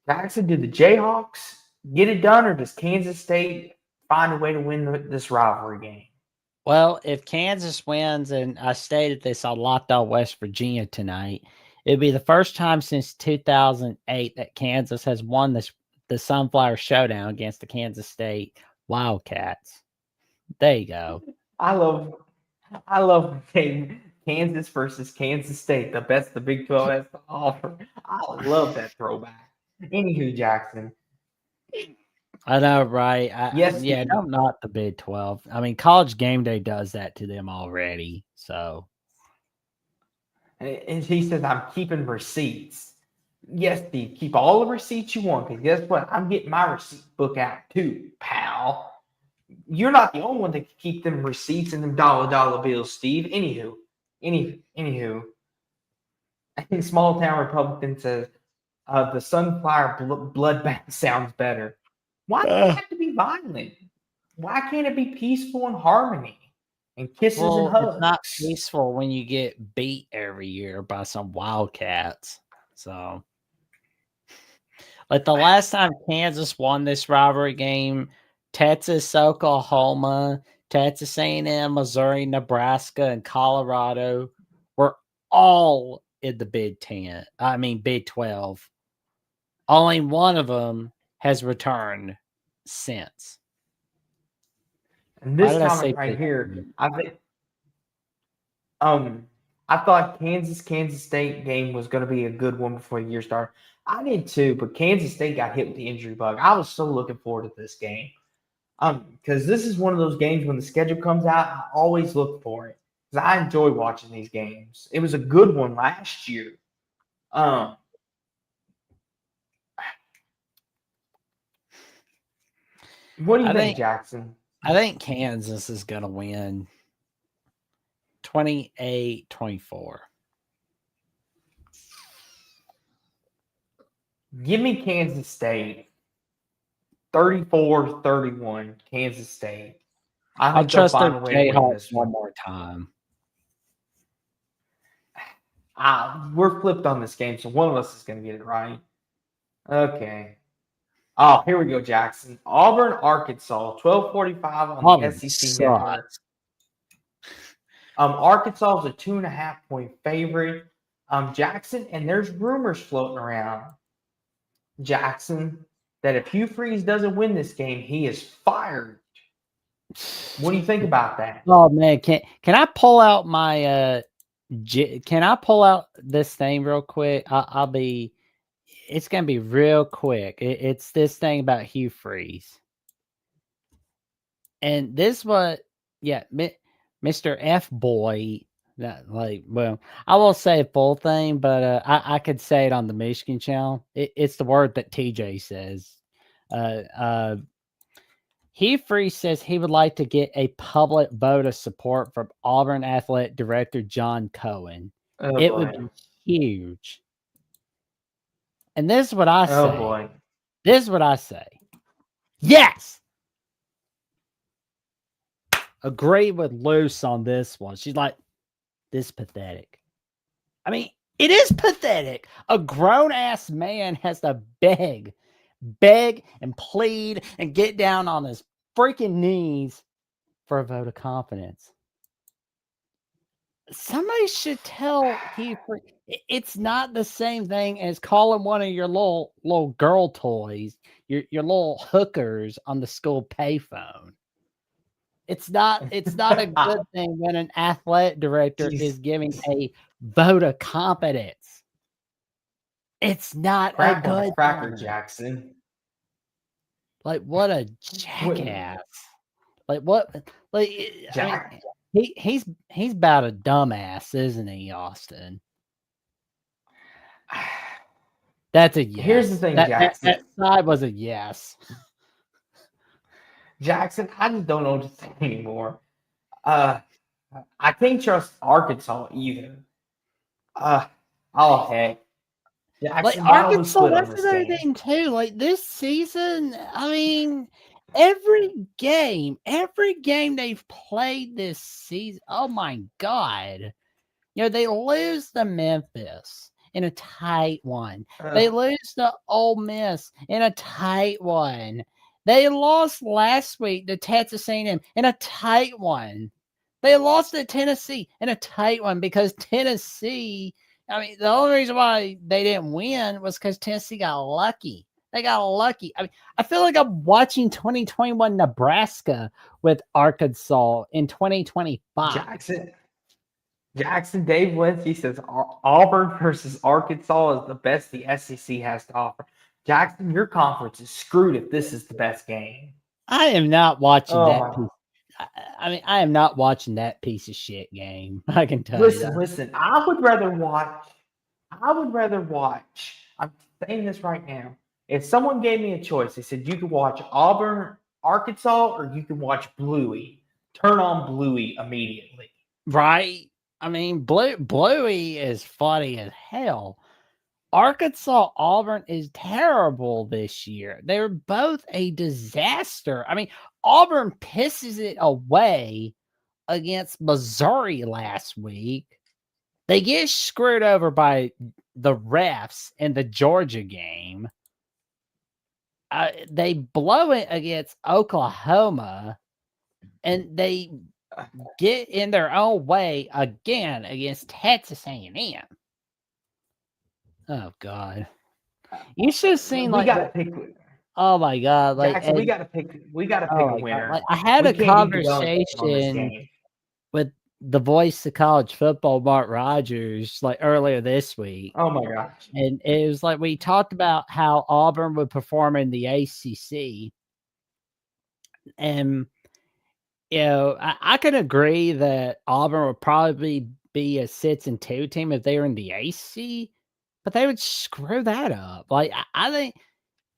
Jackson, did the Jayhawks get it done, or does Kansas State find a way to win this rivalry game? Well, if Kansas wins, and I stated this on Locked On West Virginia tonight, it'd be the first time since 2008 that Kansas has won the Sunflower Showdown against the Kansas State Wildcats. There you go. I love Kansas versus Kansas State, the best the Big 12 has to offer. I love that throwback. Anywho, Jackson. I know, right? Yes, Yeah, Steve. no, not the Big 12. I mean, College Game Day does that to them already. So, And he says, I'm keeping receipts. Yes, Steve, keep all the receipts you want, because guess what? I'm getting my receipt book out too, pal. You're not the only one that can keep them receipts and them dollar bills, Steve. Anywho, I think Small Town Republican says the sunflower bloodbath sounds better. Why does it have to be violent? Why can't it be peaceful and harmony and kisses and well, it's not hugs? peaceful when you get beat every year by some Wildcats. So, like the last time Kansas won this rivalry game, Texas, Oklahoma, Texas A&M, Missouri, Nebraska, and Colorado were all in the Big 10. I mean, Big 12. Only one of them has returned since. And Why this did I say comment right Big here, 10? I thought Kansas State game was going to be a good one before the year started. I did too, but Kansas State got hit with the injury bug. I was so looking forward to this game. Because this is one of those games when the schedule comes out, I always look for it because I enjoy watching these games. It was a good one last year. What do you think, Jackson? I think Kansas is going to win 28-24. Give me Kansas State 34-31, Kansas State. I I'll think they'll trust the find a way to win Jayhawks this one one. more time. We're flipped on this game, so one of us is going to get it right. Okay. Oh, here we go, Jackson. Auburn, Arkansas, 12:45 on Auburn the SEC sucks. Network. Arkansas is a 2.5-point favorite. Jackson, and there's rumors floating around, Jackson, that if Hugh Freeze doesn't win this game, he is fired. What do you think about that? Oh man, can I pull out my can I pull out this thing real quick? I'll be. It's gonna be real quick. It's this thing about Hugh Freeze, and this what, yeah, Mr. F boy. That well, I won't say a full thing, but I could say it on the Michigan channel. It's the word that TJ says. Hugh Freeze says he would like to get a public vote of support from Auburn Athletic Director John Cohen. Oh, It boy. would be huge. And this is what I say. Oh, boy. This is what I say. Yes! Agree with Luce on this one. She's like, this is pathetic. I mean, it is pathetic. A grown-ass man has to beg and plead and get down on his freaking knees for a vote of confidence. Somebody should tell Hugh Freeze. It's not the same thing as calling one of your little girl toys, your little hookers on the school payphone. It's not a good thing when an athletic director is giving a vote of competence. It's not a good cracker, thing. Jackson. Like, what a jackass. Like, what? Like, I mean, he's about a dumbass, isn't he, Austin? That's a yes. Here's the thing, Jackson. That side was a yes. Jackson, I just don't know what to say anymore. I can't trust Arkansas either. Oh heck. Jackson, like Arkansas, that's another thing too. Like this season, I mean, every game they've played this season, oh my god. You know, they lose to Memphis in a tight one. They lose to Ole Miss in a tight one. They lost last week to Texas A&M in a tight one. They lost to Tennessee in a tight one because Tennessee, I mean, the only reason why they didn't win was because Tennessee got lucky. They got lucky. I mean, I feel like I'm watching 2021 Nebraska with Arkansas in 2025. Jackson Dave Wentz, he says Auburn versus Arkansas is the best the SEC has to offer. Jackson, your conference is screwed if this is the best game. I am not watching Oh that my! piece. I mean, I am not watching that piece of shit game. I can tell you Listen, that. listen. I would rather watch. I would rather watch. I'm saying this right now. If someone gave me a choice, they said you could watch Auburn, Arkansas, or you can watch Bluey. Turn on Bluey immediately. Right? I mean, Bluey is funny as hell. Arkansas Auburn is terrible this year. They're both a disaster. I mean, Auburn pisses it away against Missouri last week. They get screwed over by the refs in the Georgia game. They blow it against Oklahoma, and they get in their own way again against Texas A&M. Oh God, you should have seen We like got to pick. oh my God, like Jackson, we got to pick. We got to pick oh a my God, winner. like I had We a can't be dwelling on this conversation game. with the voice of college football, Mark Rogers, like earlier this week. Oh my gosh. And it was like we talked about how Auburn would perform in the ACC. And, you know, I can agree that Auburn would probably be a 6-2 team if they were in the ACC, but they would screw that up. Like, I think,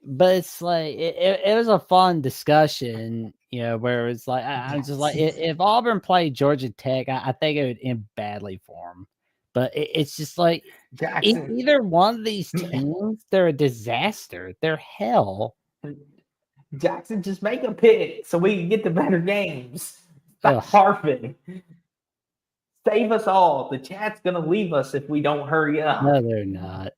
but it's like, it was a fun discussion, you know, where it's like, I'm just like, if Auburn played Georgia Tech, I think it would end badly for them. But it's just like, Jackson. either one of these teams, they're a disaster. They're hell. Jackson, just make a pick so we can get the better games. Stop Ugh. harping. Save us all. The chat's gonna leave us if we don't hurry up. No, they're not.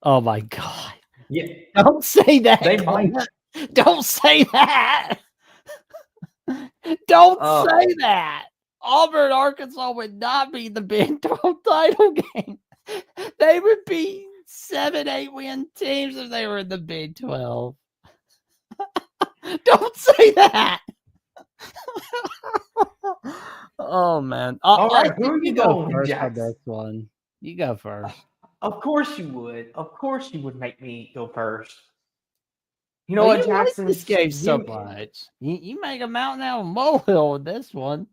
Oh my God. Yeah, Don't say that. they might. Don't say that. Don't say that. Auburn, Arkansas would not be the Big 12 title game. They would be 7-8 win teams if they were in the Big 12. Don't say that. Oh man. All right, who are you go going, first Jackson? on this one? You go first. Of course you would. Of course you would make me go first. You know Well, what, you like Jackson? this game so much. You make a mountain out of a molehill with this one.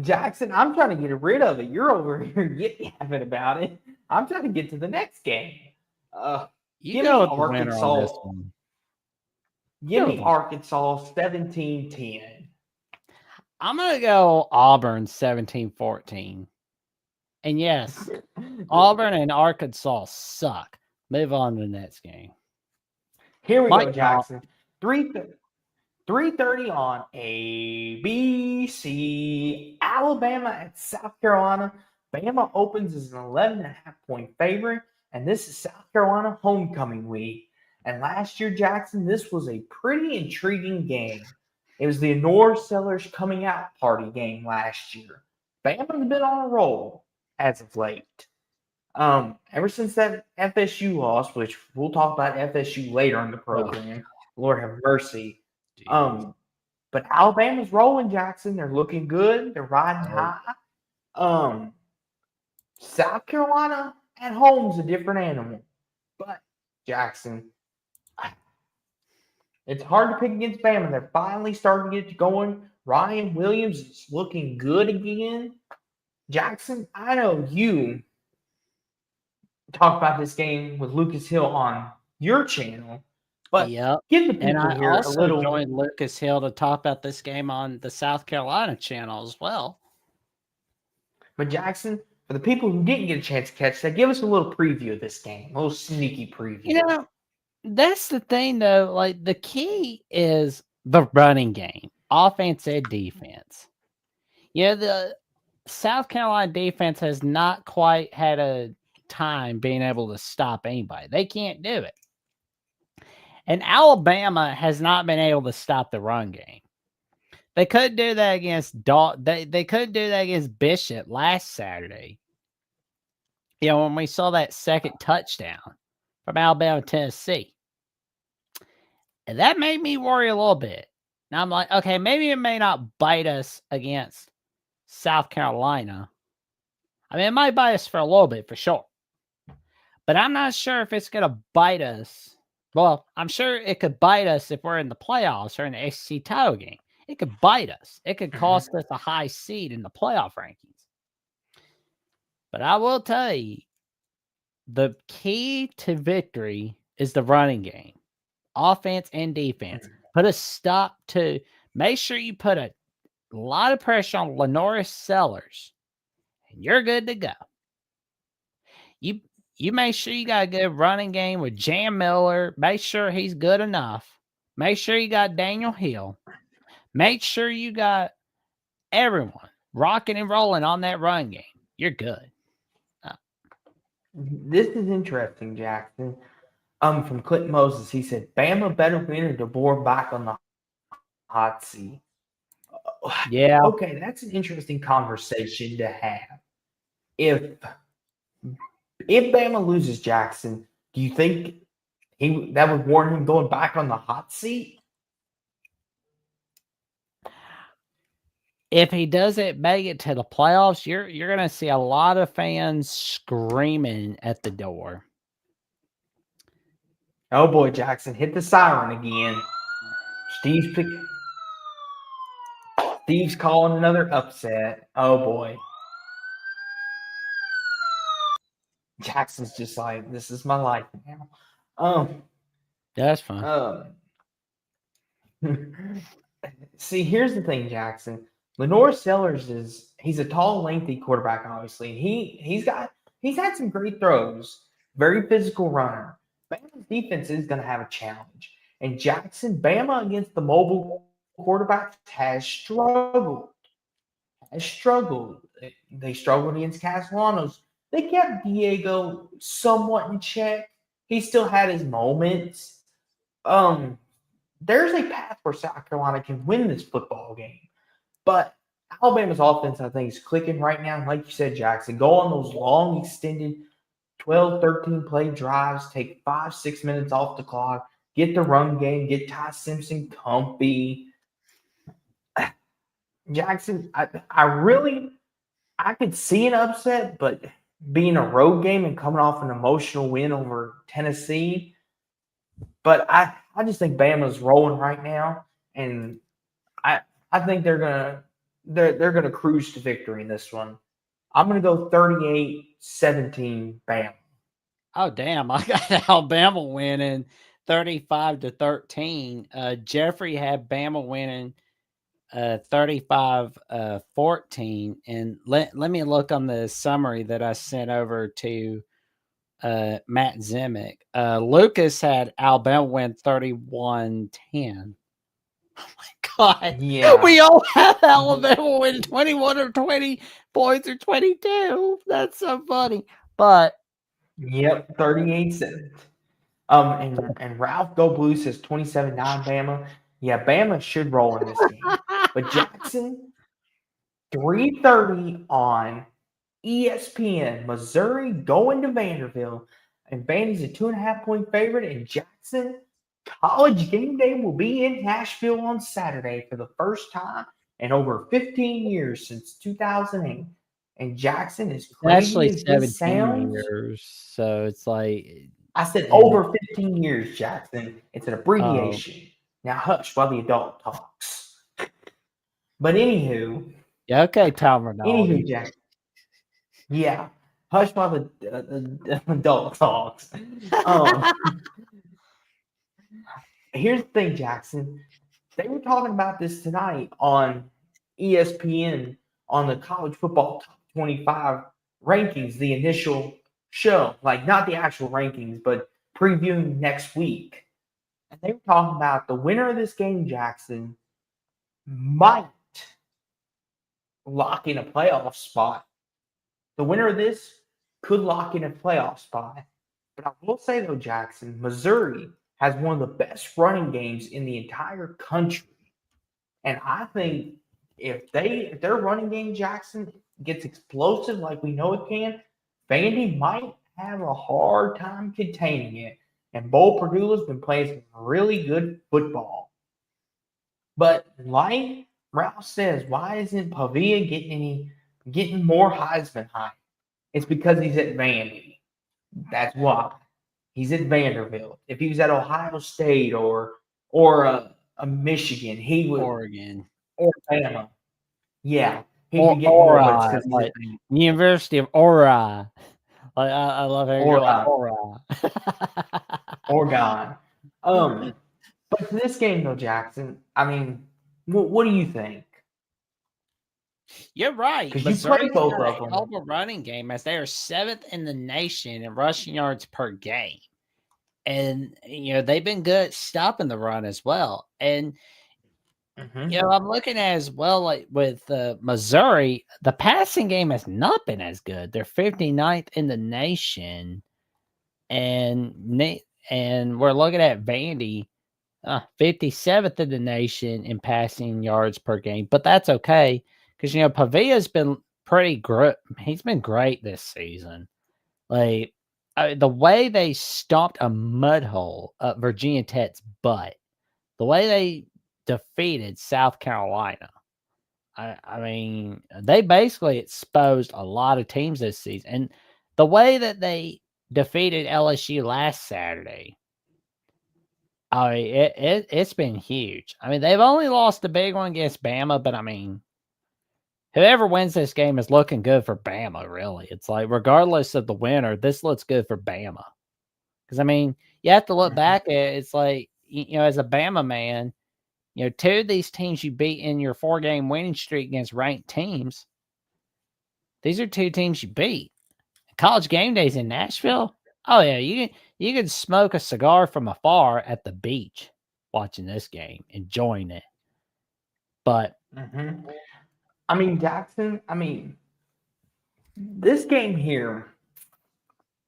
Jackson, I'm trying to get rid of it. You're over here yapping about it. I'm trying to get to the next game. You go with the winner on this one. Give me Arkansas 17-10. I'm going to go Auburn 17-14. And yes, Auburn and Arkansas suck. Move on to the next game. Here we go, Jackson. 3:30 on ABC. Alabama at South Carolina. Bama opens as an 11.5-point favorite, and this is South Carolina homecoming week. And last year, Jackson, this was a pretty intriguing game. It was the Honor Sellers coming out party game last year. Bama's been on a roll as of late. Ever since that FSU loss, which we'll talk about FSU later in the program, Lord have mercy. But Alabama's rolling, Jackson. They're looking good. They're riding high. South Carolina at home's a different animal. But Jackson, it's hard to pick against Bama. They're finally starting to get going. Ryan Williams is looking good again. Jackson, I know you talk about this game with Lucas Hill on your channel, but give the people here a little. Joined Lucas Hill to talk about this game on the South Carolina channel as well. But Jackson, for the people who didn't get a chance to catch that, give us a little preview of this game, a little sneaky preview. You know, that's the thing though. Like the key is the running game, offense and defense. Yeah, the South Carolina defense has not quite had a time being able to stop anybody. They can't do it. And Alabama has not been able to stop the run game. They couldn't do that against they couldn't do that against Bishop last Saturday. You know, when we saw that second touchdown from Alabama, Tennessee. And that made me worry a little bit. Now I'm like, okay, maybe it may not bite us against South Carolina. I mean, it might bite us for a little bit, for sure. But I'm not sure if it's going to bite us. Well, I'm sure it could bite us if we're in the playoffs or in the SEC title game. It could bite us. It could cost us a high seed in the playoff rankings. But I will tell you, the key to victory is the running game, offense and defense. Put a stop to, make sure you put a lot of pressure on Lenoris Sellers, and you're good to go. You make sure you got a good running game with Jam Miller. Make sure he's good enough. Make sure you got Daniel Hill. Make sure you got everyone rocking and rolling on that run game. You're good. This is interesting, Jackson. From Clint Moses, he said, Bama better win or DeBoer back on the hot seat. Yeah. Okay, that's an interesting conversation to have. If Bama loses, Jackson, do you think that would warrant him going back on the hot seat? If he doesn't make it to the playoffs, you're going to see a lot of fans screaming at the door. Oh boy, Jackson, hit the siren again. Steve's calling another upset. Oh boy. Jackson's just like, this is my life now. That's fine. See, here's the thing, Jackson. Lenore Sellers he's a tall, lengthy quarterback, obviously. He's had some great throws. Very physical runner. Bama's defense is going to have a challenge. And Jackson, Bama against the mobile quarterbacks has struggled. They struggled against Castellanos. They kept Diego somewhat in check. He still had his moments. There's a path where South Carolina can win this football game. But Alabama's offense, I think, is clicking right now. Like you said, Jackson, go on those long, extended 12, 13 play drives, take 5-6 minutes off the clock, get the run game, get Ty Simpson comfy. Jackson, I could see an upset, but being a road game and coming off an emotional win over Tennessee, but I just think Bama's rolling right now, and I think they're gonna cruise to victory in this one. I'm gonna go 38-17 Bama. Oh damn! I got Alabama winning 35-13. Jeffrey had Bama winning 35-14. And let me look on the summary that I sent over to Matt Zimick. Lucas had Alabama win 31-10. Oh my God. Yeah. We all have Alabama win 21 or 20 points or 22. That's so funny. But yep, 38-7. And Ralph Go Blue says 27-9 Bama. Yeah, Bama should roll in this game. But Jackson, 3:30 on ESPN, Missouri going to Vanderbilt. And Vandy's a 2.5-point favorite. And Jackson, College game day will be in Nashville on Saturday for the first time in over 15 years since 2008. And Jackson is crazy actually as this 17 sounds. years. So it's like, I said over 15 years, Jackson. It's an abbreviation. Now hush while the adult talks. But anywho. Yeah, okay, Tom Rinaldi. Anywho, Jackson. Yeah. Hush while the adult talks. Here's the thing, Jackson. They were talking about this tonight on ESPN on the college football top 25 rankings, the initial show, like not the actual rankings, but previewing next week. And they were talking about the winner of this game, Jackson, might lock in a playoff spot. The winner of this could lock in a playoff spot. But I will say, though, Jackson, Missouri has one of the best running games in the entire country. And I think if their running game, Jackson, gets explosive like we know it can, Vandy might have a hard time containing it. And Bo Perdula's been playing some really good football. But like Ralph says, why isn't Pavia getting more Heisman hype? It's because he's at Vandy. That's why. He's at Vanderbilt. If he was at Ohio State or a Michigan, he would Oregon. or Bama. Yeah, he'd Or be getting more, but it's Ori, because he's at like University of Ori. Like I love how you're like Oregon. Ori. Oregon. But for this game though, Jackson, I mean, what do you think? You're right. Because you played Missouri's both got a of hell them. of a running game as they are 7th in the nation in rushing yards per game. And they've been good at stopping the run as well. And I'm looking at as well, like with Missouri, the passing game has not been as good. They're 59th in the nation, and we're looking at Vandy, 57th in the nation in passing yards per game. But that's okay because Pavia's been pretty great. He's been great this season. Like the way they stomped a mud hole up Virginia Tech's butt, the way they defeated South Carolina. I mean, they basically exposed a lot of teams this season. And the way that they defeated LSU last Saturday, I mean, it's been huge. I mean, they've only lost the big one against Bama, but I mean, whoever wins this game is looking good for Bama, really. It's like, regardless of the winner, this looks good for Bama. Because, I mean, you have to look back at it. It's like, as a Bama man, two of these teams you beat in your 4-game winning streak against ranked teams, these are 2 teams you beat. College game days in Nashville. Oh yeah, you can smoke a cigar from afar at the beach watching this game, enjoying it. But I mean, Jackson, this game here,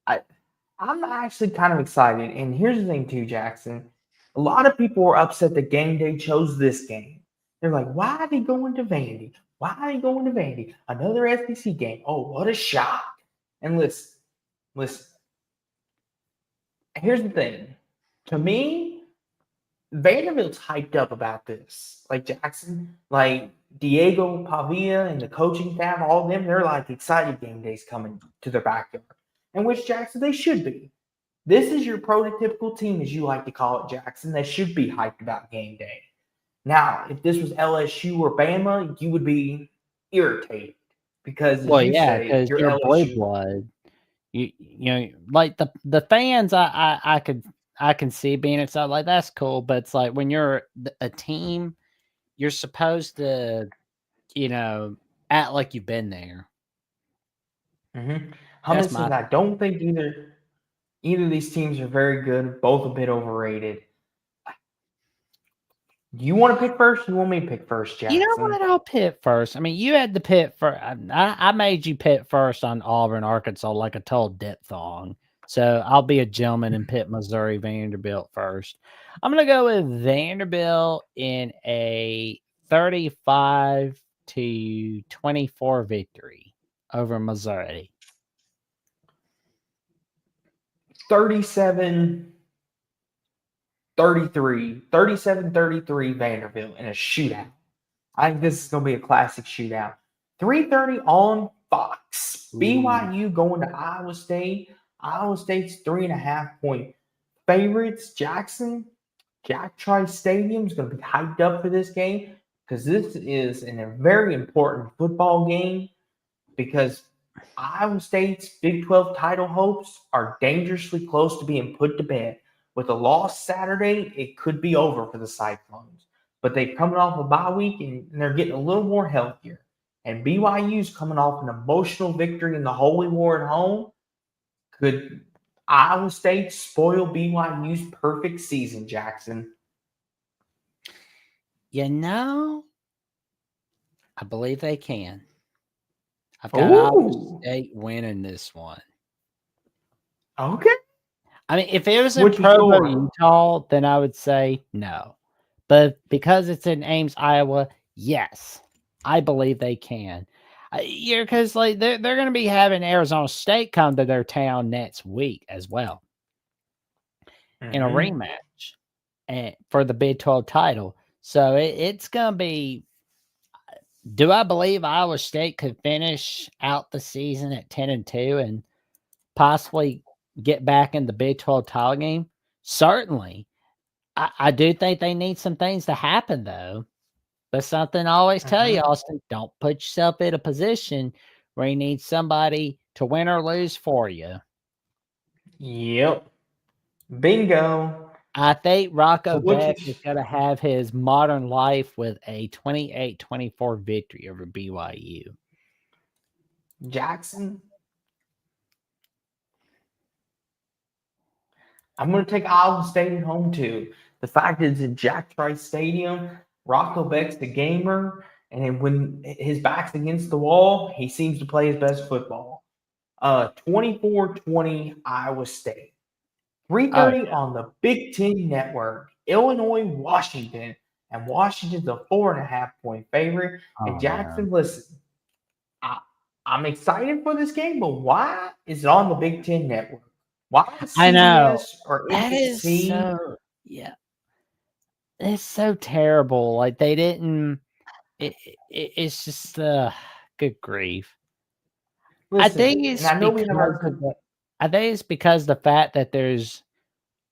I'm actually kind of excited. And here's the thing too, Jackson. A lot of people were upset that game day chose this game. They're like, why are they going to Vandy? Why are they going to Vandy? Another SEC game. Oh, what a shock. And listen. Here's the thing. To me, Vanderbilt's hyped up about this. Like Jackson, like Diego Pavia and the coaching staff, all of them, they're like excited game days coming to their backyard. And which Jackson, they should be. This is your prototypical team, as you like to call it, Jackson, that should be hyped about game day. Now, if this was LSU or Bama, you would be irritated because, as you say, because you're you're blue LSU. blood. Like the fans, I can see being excited. Like that's cool, but it's like when you're a team, you're supposed to, act like you've been there. Hummus says, I don't think either of these teams are very good. Both a bit overrated. Do you want to pick first? Or you want me to pick first, Jackson? You know what? I'll pick first. I mean, you had to pick first. I made you pick first on Auburn, Arkansas, like a tall diphthong. So I'll be a gentleman and pick Missouri Vanderbilt first. I'm gonna go with Vanderbilt in a 35-24 victory over Missouri. 37-33 Vanderbilt in a shootout. I think this is going to be a classic shootout. 3:30 on Fox. Ooh. BYU going to Iowa State. Iowa State's 3.5-point favorites. Jackson, Jack Trice Stadium is going to be hyped up for this game because this is a very important football game because Iowa State's Big 12 title hopes are dangerously close to being put to bed. With a loss Saturday, it could be over for the Cyclones. But they're coming off a bye week and they're getting a little more healthier. And BYU's coming off an emotional victory in the Holy War at home. Could Iowa State spoil BYU's perfect season, Jackson? I believe they can. I've got Iowa State winning this one. Okay. I mean, if it was in Provo, Utah, then I would say no. But because it's in Ames, Iowa, yes, I believe they can. Because like they're going to be having Arizona State come to their town next week as well in a rematch for the Big 12 title. So it's going to be Do I believe Iowa State could finish out the season at 10-2 and possibly get back in the Big 12 title game? Certainly. I do think they need some things to happen, though. But something I always tell you, Austin, don't put yourself in a position where you need somebody to win or lose for you. Yep. Bingo. I think Rocco So what you Beck is going to have his modern life with a 28-24 victory over BYU. Jackson? I'm going to take Iowa State at home too. The fact is, in Jack Trice Stadium, Rocco Beck's the gamer, and when his back's against the wall, he seems to play his best football. 24-20 Iowa State. 3:30 on the Big Ten Network. Illinois, Washington, and Washington's a 4.5-point favorite. And Jackson, listen, I'm excited for this game, but why is it on the Big Ten Network? Why is I know. CBS or That is NBC? so, yeah. It's so terrible. Like they didn't. It's just good grief. Listen, I think it's and I know we have our I think it's because the fact that there's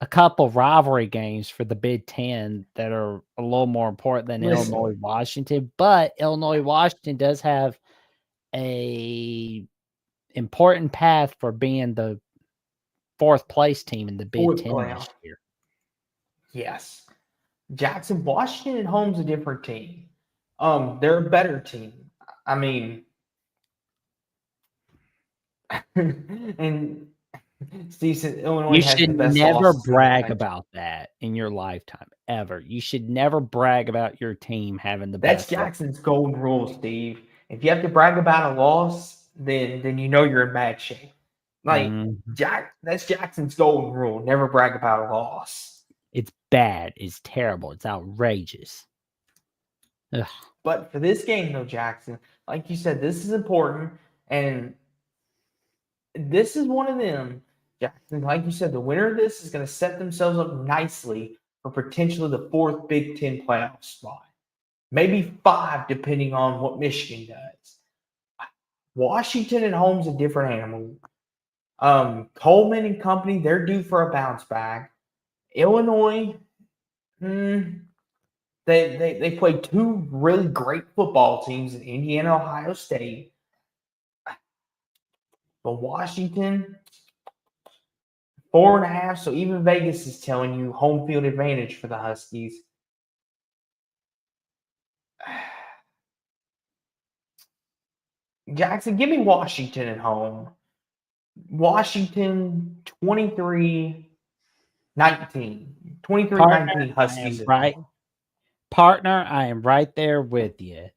a couple rivalry games for the Big Ten that are a little more important than Illinois Washington, but Illinois Washington does have a important path for being the fourth place team in the Big Ten this year. Yes. Jackson, Washington at home's a different team. They're a better team. I mean, and Steve said Illinois has the best. You should never brag about that in your lifetime, ever. You should never brag about your team having the best. That's Jackson's golden rule, Steve. If you have to brag about a loss, then you know you're in bad shape. Like that's Jackson's golden rule. Never brag about a loss. It's bad. It's terrible. It's outrageous. Ugh. But for this game, though, Jackson, like you said, this is important, and this is one of them. Jackson, like you said, the winner of this is going to set themselves up nicely for potentially the fourth Big Ten playoff spot. Maybe 5, depending on what Michigan does. Washington at home is a different animal. Coleman and company, they're due for a bounce back. Illinois, they played 2 really great football teams in Indiana, Ohio State. But Washington, 4.5. So even Vegas is telling you home field advantage for the Huskies. Jackson, give me Washington at home. Washington 23-19. 23-19 Huskies. Right. Partner, I am right there with you.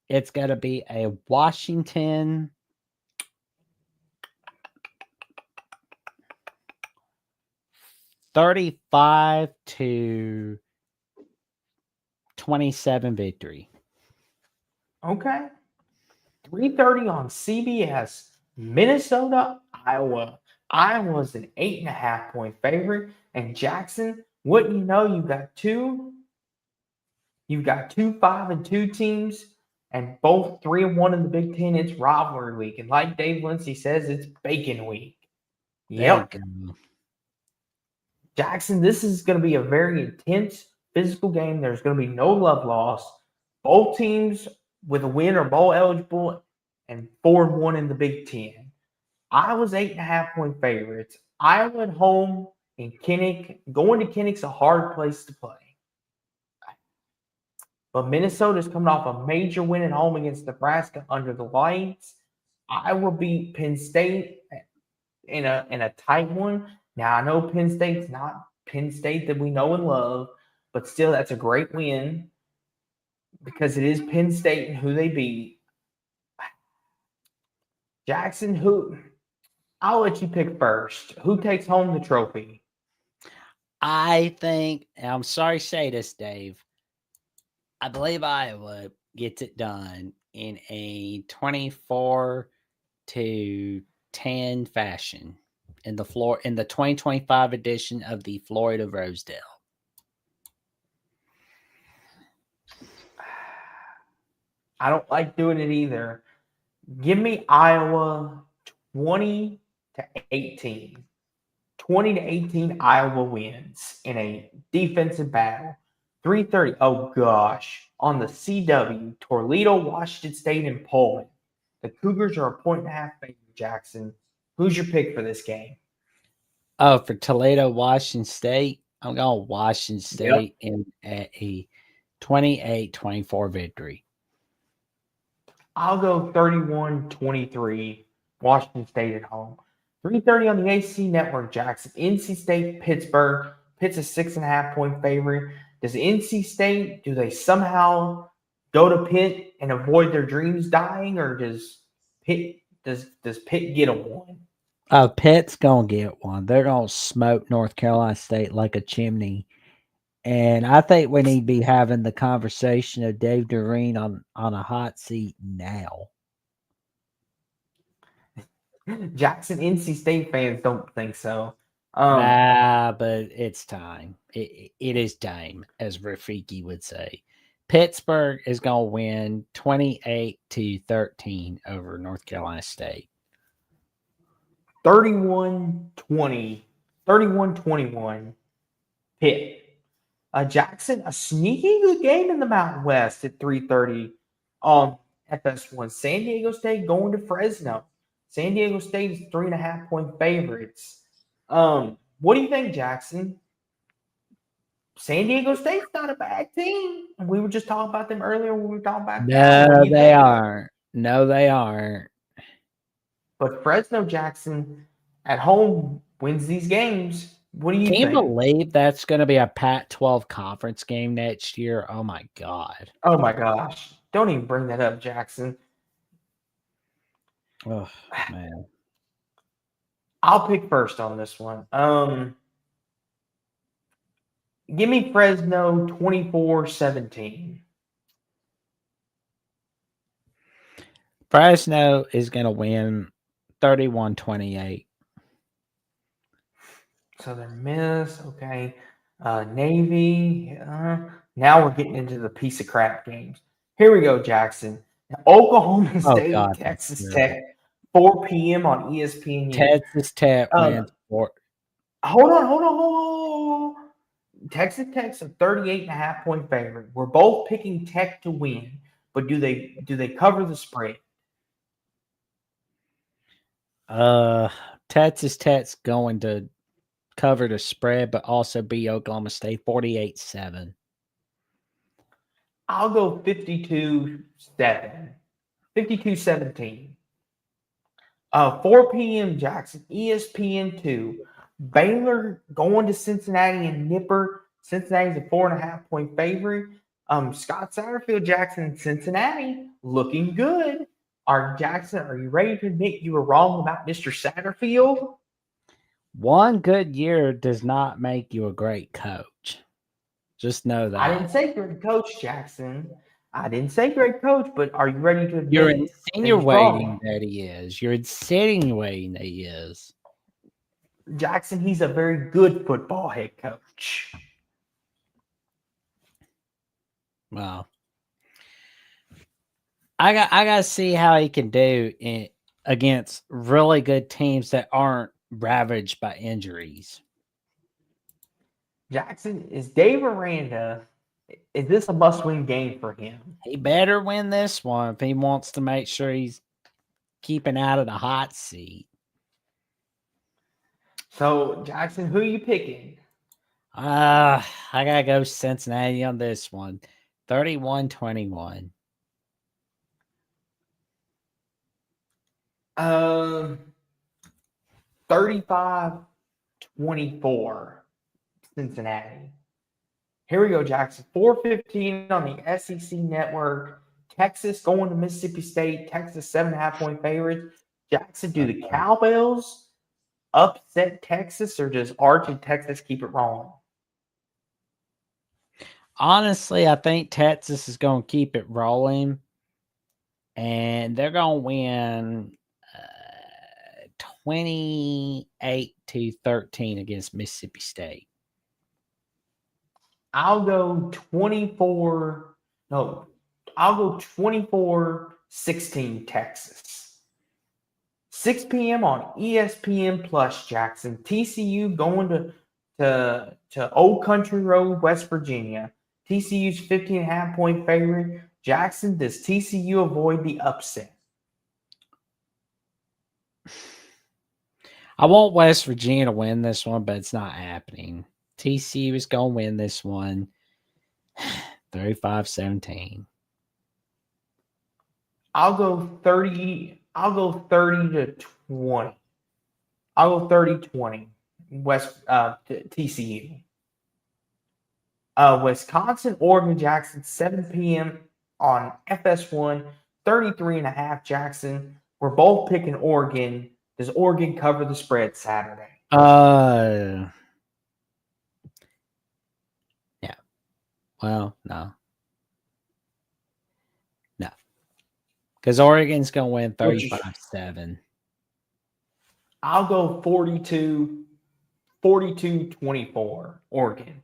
It's going to be a Washington 35-27 victory. Okay. 3:30 on CBS. Minnesota, Iowa. Iowa's an 8.5-point favorite. And Jackson, wouldn't you know, you've got two 5-2 teams, and both 3-1 in the Big Ten. It's rivalry week. And like Dave Lindsay says, it's bacon week. Yep. Jackson, this is going to be a very intense physical game. There's going to be no love lost. Both teams with a win are bowl eligible and 4-1 in the Big Ten. Iowa's 8.5-point favorites. Iowa at home in Kinnick. Going to Kinnick's a hard place to play. But Minnesota's coming off a major win at home against Nebraska under the lights. Iowa beat Penn State in a tight one. Now, I know Penn State's not Penn State that we know and love, but still, that's a great win because it is Penn State and who they beat. Jackson, I'll let you pick first. Who takes home the trophy? I think, and I'm sorry to say this, Dave, I believe Iowa gets it done in a 24-10 fashion in the 2025 edition of the Florida Rosedale. I don't like doing it either. Give me Iowa 20-18. 20-18, Iowa wins in a defensive battle. 3:30. Oh gosh, on the CW, Toledo, Washington State, and Pullman. The Cougars are a 1.5 favorite. Jackson, who's your pick for this game? Oh, for Toledo, Washington State, I'm going Washington Yep. State in a 28-24 victory. I'll go 31-23. Washington State at home. 3:30 on the AC Network. Jackson, NC State, Pittsburgh. Pitt's a 6.5-point favorite. Does NC State, do they somehow go to Pitt and avoid their dreams dying, or does Pitt get a one? Oh, Pitt's gonna get one. They're gonna smoke North Carolina State like a chimney. And I think we need to be having the conversation of Dave Doreen on a hot seat now. Jackson, NC State fans don't think so. But it's time. It is time, as Rafiki would say. Pittsburgh is going to win 28-13 over North Carolina State. 31-20, 31-21, Pitt. Jackson, a sneaky good game in the Mountain West at 3:30 on FS1. San Diego State going to Fresno. San Diego State is 3.5-point favorites. What do you think, Jackson? San Diego State's not a bad team. We were just talking about them earlier when we were talking about No, they aren't. No, they aren't. But Fresno, Jackson, at home wins these games. What do you Can you think? believe that's going to be a Pac-12 conference game next year? Oh, my God. Oh, my gosh. Don't even bring that up, Jackson. Oh, man. I'll pick first on this one. Give me Fresno 24-17. Fresno is going to win 31-28. Southern Miss, okay. Navy. Now we're getting into the piece of crap games. Here we go, Jackson. Oklahoma State, God, Texas Tech, 4 p.m. on ESPN. Texas Tech wins. Hold on. Texas Tech's a 38.5-point favorite. We're both picking Tech to win, but do they cover the spread? Texas Tech's going to cover the spread, but also beat Oklahoma State 48-7. I'll go 52-7. 52-17. 4 p.m. Jackson, ESPN2. Baylor going to Cincinnati and Nipper. Cincinnati's a 4.5-point favorite. Scott Satterfield, Jackson, Cincinnati, looking good. Jackson, are you ready to admit you were wrong about Mr. Satterfield? One good year does not make you a great coach. Just know that. I didn't say great coach, Jackson. I didn't say great coach, but are you ready to admit You're insinuating that he is. You're insinuating that he is. Jackson, he's a very good football head coach. Well, I got to see how he can do against really good teams that aren't ravaged by injuries. Jackson, is Dave Aranda, is this a must-win game for him? He better win this one if he wants to make sure he's keeping out of the hot seat. So, Jackson, who are you picking? I got to go Cincinnati on this one. 31-21. 35-24 Cincinnati. Here we go, Jackson. 4:15 on the SEC Network. Texas going to Mississippi State. Texas 7.5-point favorites. Jackson, do the Cowbells upset Texas, or does Arch and Texas keep it rolling? Honestly, I think Texas is going to keep it rolling, and they're going to win 28-13 against Mississippi State. I'll go 24. No, I'll go 24-16 Texas. 6 p.m. on ESPN Plus, Jackson. TCU going to Old Country Road, West Virginia. TCU's 15.5-point favorite. Jackson, does TCU avoid the upset? I want West Virginia to win this one, but it's not happening. TCU is going to win this one 35-17. I'll go 30 to 20. I'll go 30-20 TCU. Wisconsin, Oregon, Jackson, 7 p.m. on FS1, 33.5 Jackson. We're both picking Oregon. Does Oregon cover the spread Saturday? Yeah. Well, no. No. Because Oregon's going to win 35-7. I'll go 42-24 Oregon.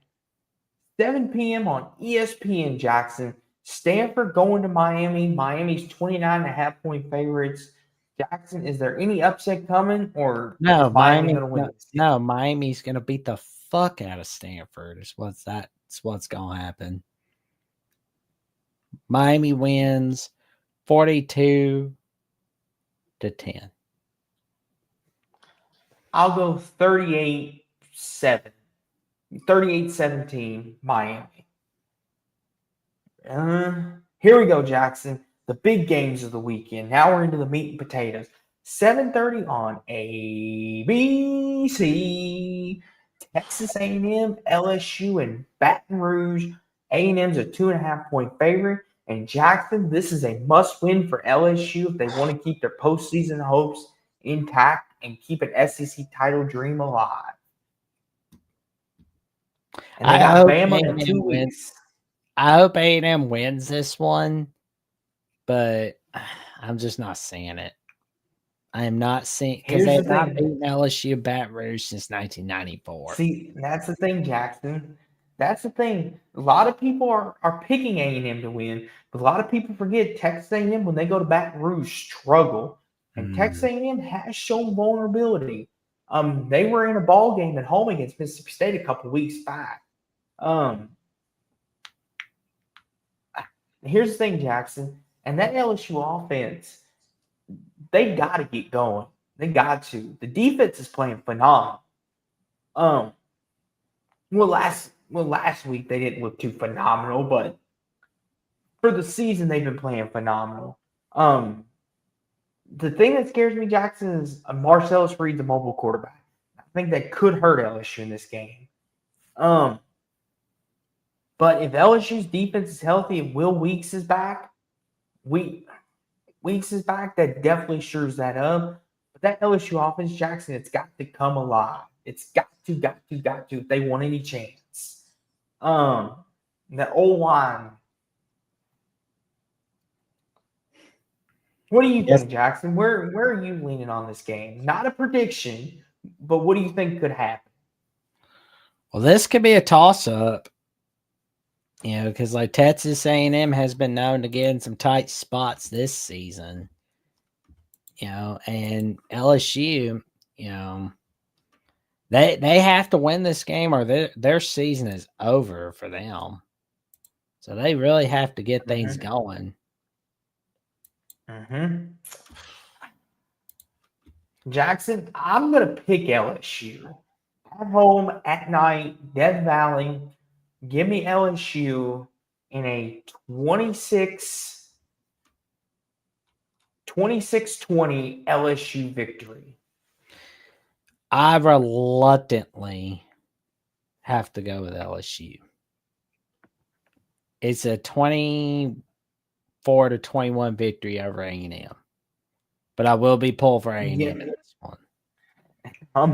7 p.m. on ESPN, Jackson. Stanford going to Miami. Miami's 29.5-point favorites. Jackson, is there any upset coming, or No, is Miami going to win this game? No, Miami's going to beat the fuck out of Stanford. That's what's going to happen. Miami wins 42-10. I'll go 38-17 Miami. Here we go, Jackson. The big games of the weekend. Now we're into the meat and potatoes. 7:30 on ABC. Texas A&M, LSU, and Baton Rouge. A&M's a 2.5-point favorite. And Jackson, this is a must-win for LSU if they want to keep their postseason hopes intact and keep an SEC title dream alive. And they got Bama in 2 weeks. I hope A&M wins this one, but I'm just not seeing it. I am not seeing, because they've not beaten LSU Baton Rouge since 1994. See, that's the thing, Jackson. That's the thing. A lot of people are picking A&M to win, but a lot of people forget Texas A&M, when they go to Baton Rouge, struggle. And Texas A&M has shown vulnerability. They were in a ball game at home against Mississippi State a couple weeks back. Here's the thing, Jackson, and that LSU offense, they got to get going. They got to. The defense is playing phenomenal. Last week they didn't look too phenomenal, but for the season they've been playing phenomenal. The thing that scares me, Jackson, is Marcellus Reed's a mobile quarterback. I think that could hurt LSU in this game. But if LSU's defense is healthy and Will Weeks is back, that definitely shores that up. But that LSU offense, Jackson, it's got to come alive. It's got to, if they want any chance. The O-line. What do you think, Jackson? Where are you leaning on this game? Not a prediction, but what do you think could happen? Well, this could be a toss-up. Because like Texas A&M has been known to get in some tight spots this season. And LSU, they have to win this game or their season is over for them. So they really have to get things going. Jackson, I'm going to pick LSU. At home, at night, Death Valley. Give me LSU in a 26-20 LSU victory. I reluctantly have to go with LSU. It's a 24-21 victory over A&M. But I will be pulled for A&M in this one. I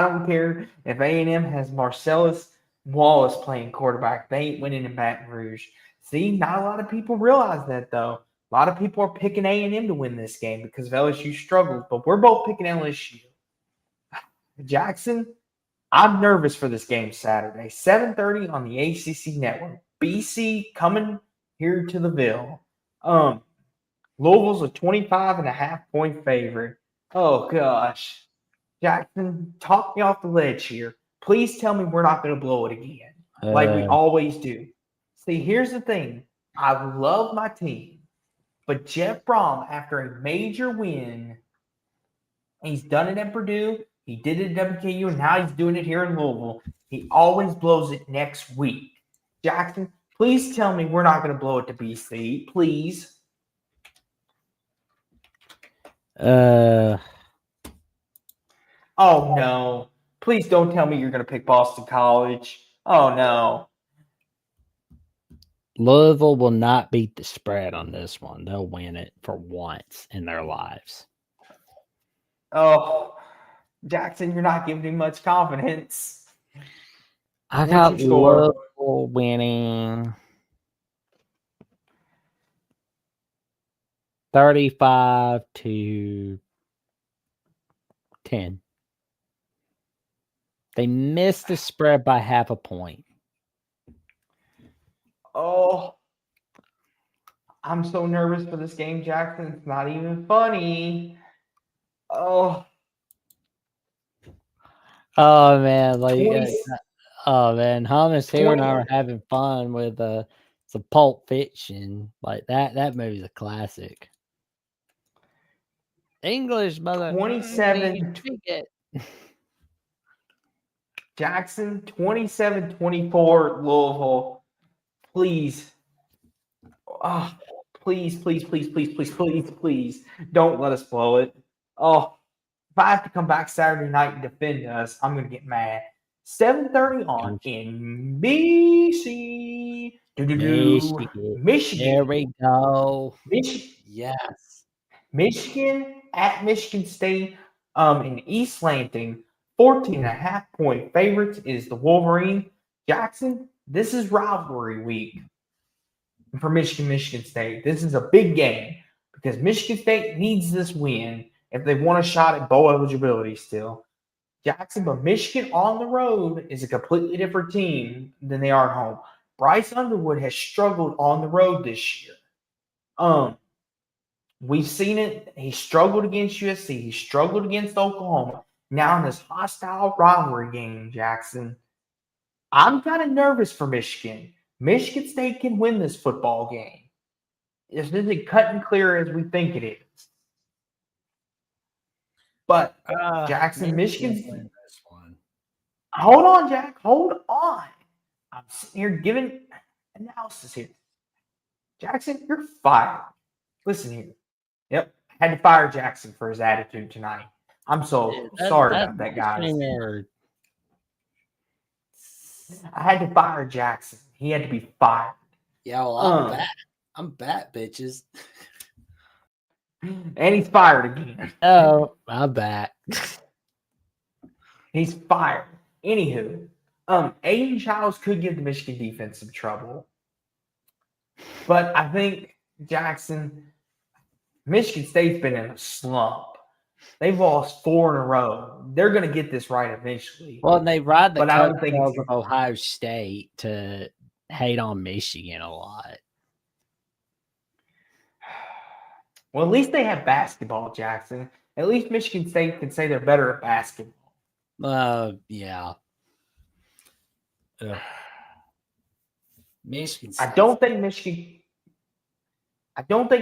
don't care if A&M has Marcellus Wallace playing quarterback. They ain't winning in Baton Rouge. See, not a lot of people realize that, though. A lot of people are picking A&M to win this game because of LSU struggles, but we're both picking LSU. Jackson, I'm nervous for this game Saturday. 7:30 on the ACC network. BC coming here to the Ville. Louisville's a 25.5-point favorite. Oh gosh. Jackson, talk me off the ledge here. Please tell me we're not going to blow it again, like we always do. See, here's the thing. I love my team, but Jeff Brom, after a major win, he's done it at Purdue, he did it at WKU, and now he's doing it here in Louisville. He always blows it next week. Jackson, please tell me we're not going to blow it to BC, please. Oh, no. Please don't tell me you're going to pick Boston College. Oh, no. Louisville will not beat the spread on this one. They'll win it for once in their lives. Oh, Jackson, you're not giving me much confidence. I got Louisville winning 35-10. They missed the spread by half a point. Oh, I'm so nervous for this game, Jackson. It's not even funny. Oh. Oh man, oh man, Thomas here and I are having fun with some Pulp Fiction. Like that movie's a classic. English mother 27 Jackson 27-24 Louisville. Please. Oh, please don't let us blow it. Oh, if I have to come back Saturday night and defend us, I'm gonna get mad. 7:30 on NBC. Michigan. There we go. Michigan. Yes. Michigan at Michigan State in East Lansing. 14.5-point favorites is the Wolverine. Jackson, this is rivalry week for Michigan State. This is a big game because Michigan State needs this win if they want a shot at bowl eligibility still. Jackson, but Michigan on the road is a completely different team than they are at home. Bryce Underwood has struggled on the road this year. We've seen it. He struggled against USC. He struggled against Oklahoma. Now in this hostile rivalry game, Jackson, I'm kind of nervous for Michigan. Michigan State can win this football game. This isn't cut and clear as we think it is. But Jackson, Michigan's this one. Hold on, Jack. Hold on. I'm sitting here giving analysis here. Jackson, you're fired. Listen here. Yep. Had to fire Jackson for his attitude tonight. I'm so sorry about that, guys. I had to fire Jackson. He had to be fired. Yeah, well, I'm back, bitches. And he's fired again. Oh, I'm back. He's fired. Anywho, Aiden Childs could give the Michigan defense some trouble. But I think, Jackson, Michigan State's been in a slump. They've lost 4 in a row. They're going to get this right eventually. Well, they ride the coattails of Ohio State to hate on Michigan a lot. Well, at least they have basketball, Jackson. At least Michigan State can say they're better at basketball. Yeah. Michigan State. I don't think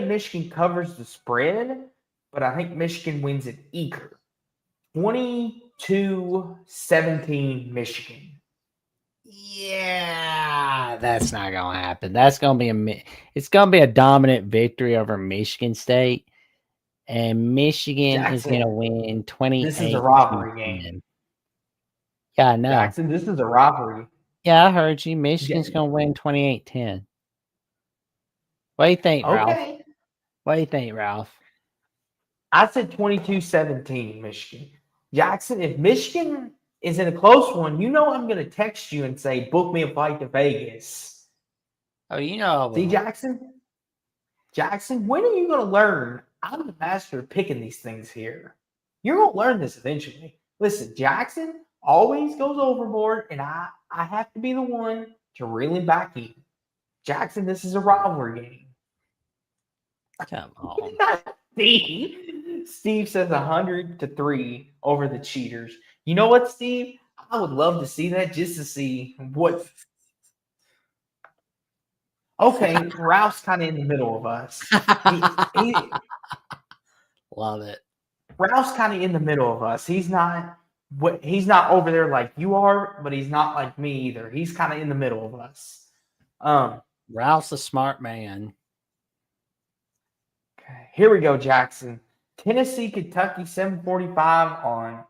Michigan covers the spread, but I think Michigan wins it eager. 22-17 Michigan. Yeah, that's not gonna happen. That's gonna be it's gonna be a dominant victory over Michigan State, and Michigan is gonna win 28. This is a rivalry game. Yeah, I know. Jackson, this is a rivalry. Yeah, I heard you. Michigan's gonna win 28-10. What do you think, Ralph? What do you think, Ralph? I said 22-17 Michigan. Jackson, if Michigan is in a close one, I'm going to text you and say, book me a flight to Vegas. Oh, you know. See, Jackson? Jackson, when are you going to learn? I'm the master of picking these things here. You're going to learn this eventually. Listen, Jackson always goes overboard, and I have to be the one to reel him back in. Jackson, this is a rivalry game. Come on. Steve says 100-3 over the Cheaters. You know what, Steve? I would love to see that just to see what. Okay, Ralph's kind of in the middle of us. Love it. Ralph's kind of in the middle of us. He's not over there like you are, but he's not like me either. He's kind of in the middle of us. Ralph's a smart man. Okay, here we go, Jackson. Tennessee, Kentucky, 7:45 on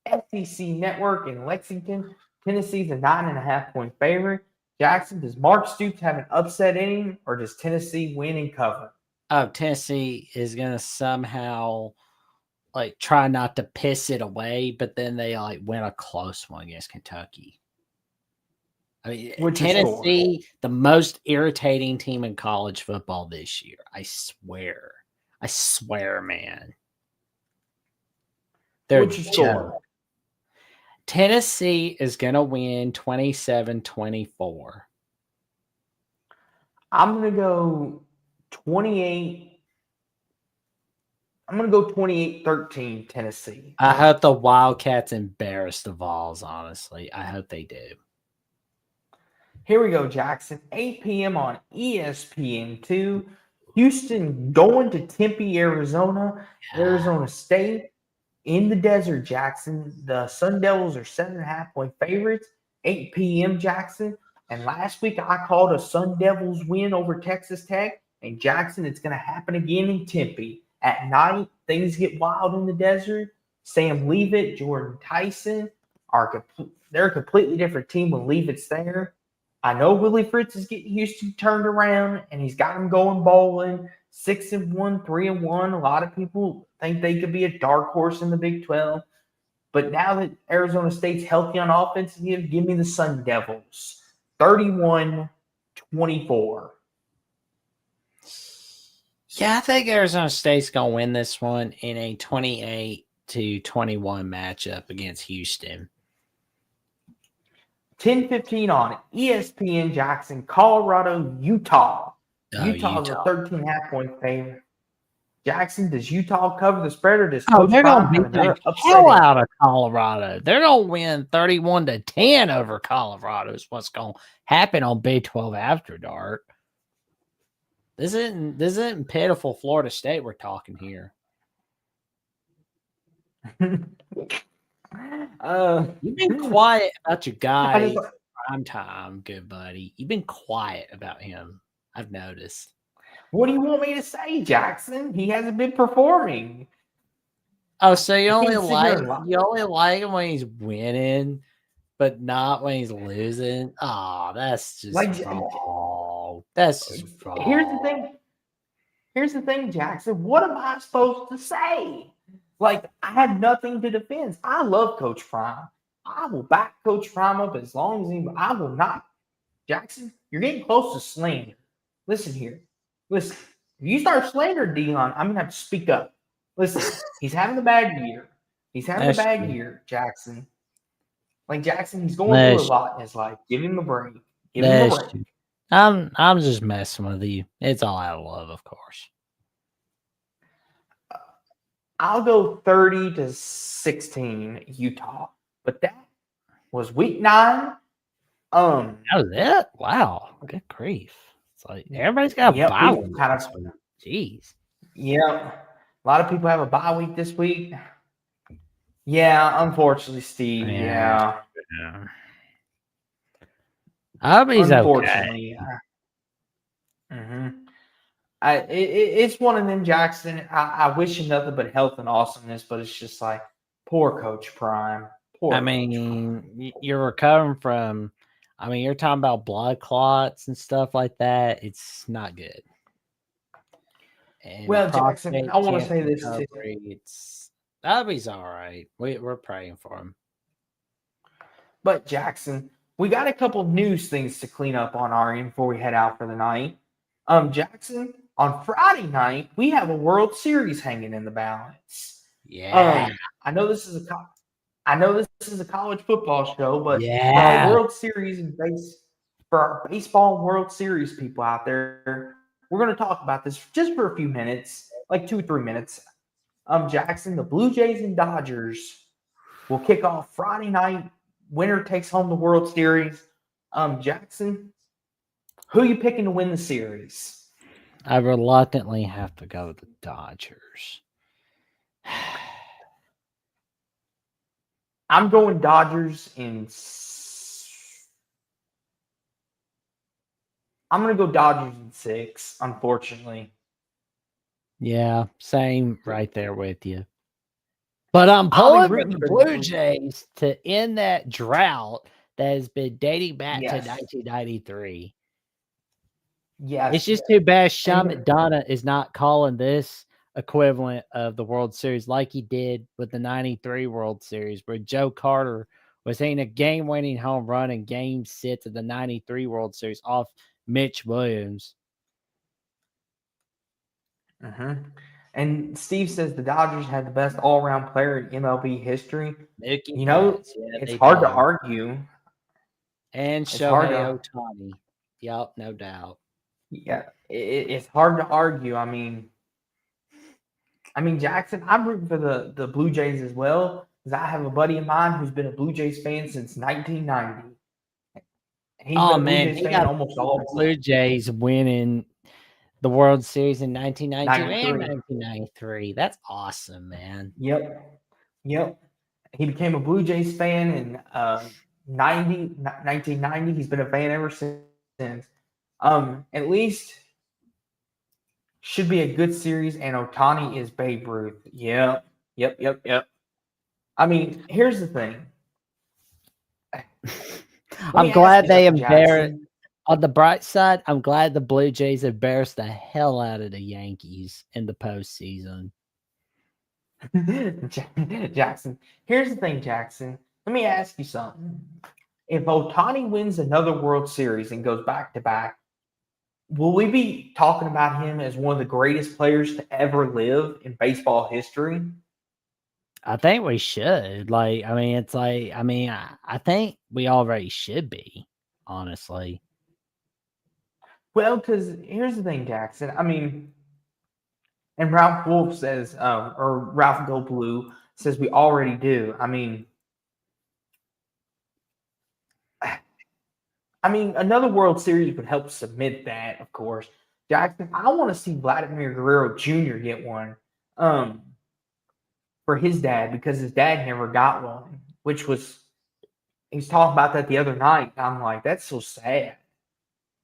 SEC Network in Lexington. Tennessee's a 9.5-point favorite. Jackson, does Mark Stoops have an upset inning, or does Tennessee win and cover? Oh, Tennessee is gonna somehow like try not to piss it away, but then they like win a close one against Kentucky. I mean, What's your Tennessee, the most irritating team in college football this year. I swear, man. They're What's your score? Tennessee is going to win 27-24. I'm going to go 28. I'm going to go 28-13 Tennessee. I hope the Wildcats embarrass the Vols, honestly. I hope they do. Here we go, Jackson. 8 p.m. on ESPN2. Houston going to Tempe, Arizona. Arizona State in the desert, Jackson. The Sun Devils are 7.5-point favorites. 8 p.m. Jackson. And last week I called a Sun Devils win over Texas Tech. And Jackson, it's going to happen again in Tempe. At night, things get wild in the desert. Sam Leavitt, Jordan Tyson they're a completely different team when Leavitt's there. I know Willie Fritz is getting Houston turned around, and he's got them going bowling 6-1, 3-1. A lot of people think they could be a dark horse in the Big 12. But now that Arizona State's healthy on offense, give me the Sun Devils. 31-24. Yeah, I think Arizona State's going to win this one in a 28-21 matchup against Houston. 10:15 on ESPN Jackson, Colorado, Utah. Utah's a 13.5-point favorite. Jackson, does Utah cover the spread, or does Coach they're Prime going to beat the upset hell out of Colorado? They're going to win 31-10 over Colorado is what's going to happen on Big 12 After Dark. This isn't pitiful Florida State we're talking here. You've been quiet about your guy Prime Time, good buddy. You've been quiet about him. I've noticed. What do you want me to say, Jackson? He hasn't been performing. Oh, so you only like him when he's winning, but not when he's losing? Oh, that's just wrong. That's just wrong. Here's the thing, Jackson. What am I supposed to say? Like, I had nothing to defend. I love Coach Prime. I will back Coach Prime up as long as I will not. Jackson, you're getting close to slander. Listen here. Listen, if you start slandering Dion, I'm going to have to speak up. Listen, he's having a bad year. Year, Jackson. Like, Jackson, he's going through a lot in his life. Give him a break. I'm just messing with you. It's all out of love, of course. I'll go 30-16 Utah. But that was week 9. That was it? Wow. Good grief. It's like everybody's got a bye week. Jeez. Yep. A lot of people have a bye week this week. Yeah, unfortunately, Steve. Yeah. I hope he's okay. It's one of them, Jackson. I wish him nothing but health and awesomeness, but it's just like, poor Coach Prime. You're recovering from, you're talking about blood clots and stuff like that. It's not good. And well, Jackson, I want to say this too. I hope he's all right. We're praying for him. But, Jackson, we got a couple of news things to clean up on our end before we head out for the night. Jackson, on Friday night, we have a World Series hanging in the balance. Yeah. I know this is a college football show, but yeah. For our World Series for our baseball World Series people out there, we're going to talk about this just for a few minutes, like 2-3 minutes. Jackson, the Blue Jays and Dodgers will kick off Friday night. Winner takes home the World Series. Jackson, who are you picking to win the series? I reluctantly have to go with the Dodgers. I'm going Dodgers I'm going to go Dodgers in 6, unfortunately. Yeah, same right there with you. But I'm I'll be pulling for rooting the for Blue Jays to end that drought that has been dating back to Yes. 1993. Yes. It's just too bad Sean And- McDonough is not calling this equivalent of the World Series like he did with the 93 World Series, where Joe Carter was hitting a game-winning home run in Game 6 of the 93 World Series off Mitch Williams. And Steve says the Dodgers had the best all-around player in MLB history. Mookie You know, Betts, yeah, it's they hard to did. argue. And It's hard Shohei to, Ohtani. Yep, no doubt. yeah, it's hard to argue. I mean, Jackson, I'm rooting for the Blue Jays as well, because I have a buddy of mine who's been a Blue Jays fan since 1990. He's been a Blue Man, Jays he fan got almost the all Blue Jays winning the World Series in 1992 and 93. 1993. That's awesome, man. Yep. He became a Blue Jays fan in 1990. He's been a fan ever since. At least should be a good series, and Ohtani is Babe Ruth. Yep. I mean, here's the thing. I'm glad they embarrassed. Jackson. On the bright side, I'm glad the Blue Jays embarrassed the hell out of the Yankees in the postseason. Jackson, here's the thing, Jackson. Let me ask you something. If Ohtani wins another World Series and goes back to back, will we be talking about him as one of the greatest players to ever live in baseball history? I think we should. I think we already should be, honestly. Well, because here's the thing, Jackson. And Ralph Wolf says, or Ralph Go Blue says we already do. Another World Series would help submit that, of course. Jackson, I want to see Vladimir Guerrero Jr. get one for his dad, because his dad never got one, he was talking about that the other night. I'm like, that's so sad.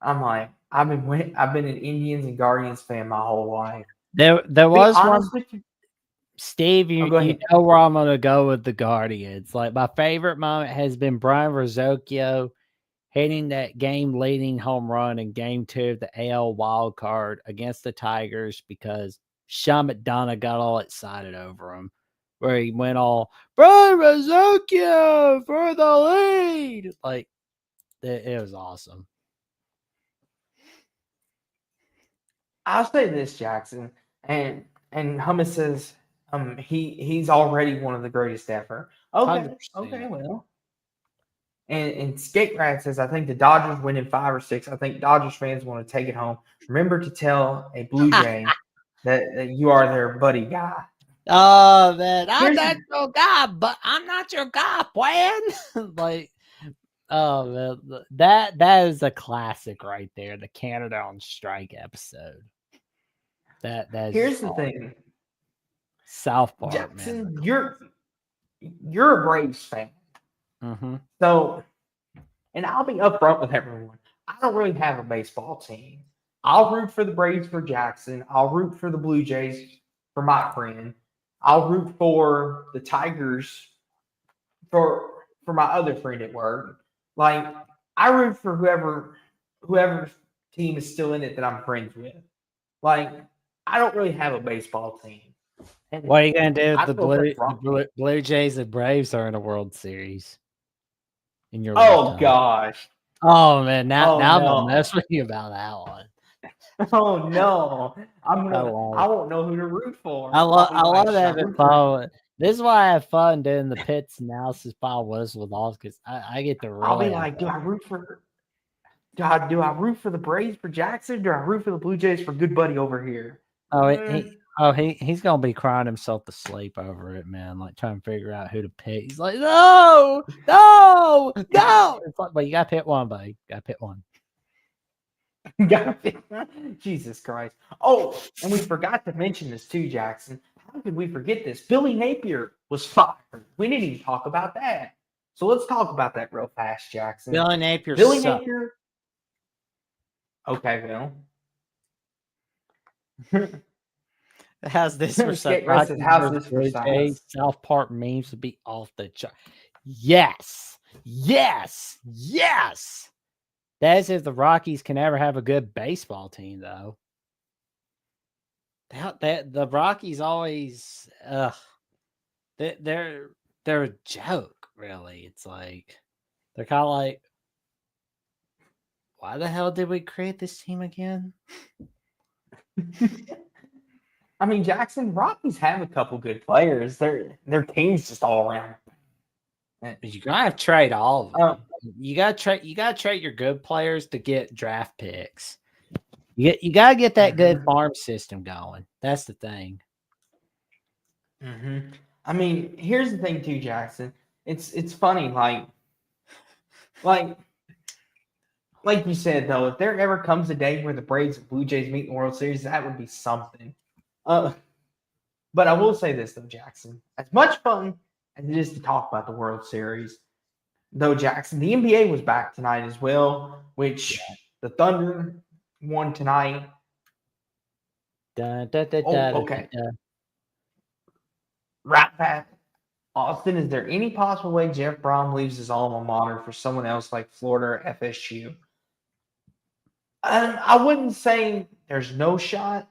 I'm like, I've been an Indians and Guardians fan my whole life. There was one. With you, Steve, you go ahead. know where I'm going to go with the Guardians. Like, my favorite moment has been Brian Rizzuto hitting that game-leading home run in Game 2 of the AL wild card against the Tigers, because Sean McDonough got all excited over him, where he went all, Brian Rizzuto for the lead. Like, it was awesome. I'll say this, Jackson, and Hummus says he's already one of the greatest ever. Okay, 100%. well. And Skate Rat says, I think the Dodgers win in 5 or 6. I think Dodgers fans want to take it home. Remember to tell a Blue Jay that you are their buddy guy. Oh, man, I'm not your guy, but I'm not your guy, plan. Like, oh, man, that is a classic right there, the Canada on Strike episode. That is. Here's the thing, South Park, Jackson, man. you're a Braves fan. Mm-hmm. So, and I'll be upfront with everyone. I don't really have a baseball team. I'll root for the Braves for Jackson. I'll root for the Blue Jays for my friend. I'll root for the Tigers for my other friend at work. Like, I root for whoever team is still in it that I'm friends with. Like, I don't really have a baseball team. And what are you gonna do if the Blue Jays and Braves are in a World Series? In your gosh. Oh man, now I'm gonna mess with you about that one. Oh no. I won't know who to root for. I love having fun. This is why I have fun doing the pits analysis pile was with all, because I get to really I'll be like, do I root God, do I root for the Braves for Jackson? Do I root for the Blue Jays for good buddy over here? He's gonna be crying himself to sleep over it, man. Like trying to figure out who to pick. He's like, no. It's like, but you gotta pick one, buddy. Gotta pick one. Jesus Christ. Oh, and we forgot to mention this too, Jackson. How could we forget this? Billy Napier was fired. We didn't even talk about that. So let's talk about that real fast, Jackson. Billy Napier. Napier. Okay, Bill. How's this for Skate says, how's this for science? South Park memes would be off the chart. Yes. That's if the Rockies can ever have a good baseball team, though. The Rockies always, they're a joke, really. It's like they're kind of like, why the hell did we create this team again? I mean, Jackson, Rockies have a couple good players. Their team's just all around. You gotta trade all of them. You gotta trade your good players to get draft picks. You gotta get that good farm system going. That's the thing. Mm-hmm. I mean, here's the thing too, Jackson. It's funny, like you said though, if there ever comes a day where the Braves and Blue Jays meet in the World Series, that would be something. But I will say this though, Jackson. As much fun as it is to talk about the World Series, though, Jackson, the NBA was back tonight as well, which the Thunder won tonight. Okay. Right back. Austin, is there any possible way Jeff Brom leaves his alma mater for someone else like Florida or FSU? I wouldn't say there's no shot.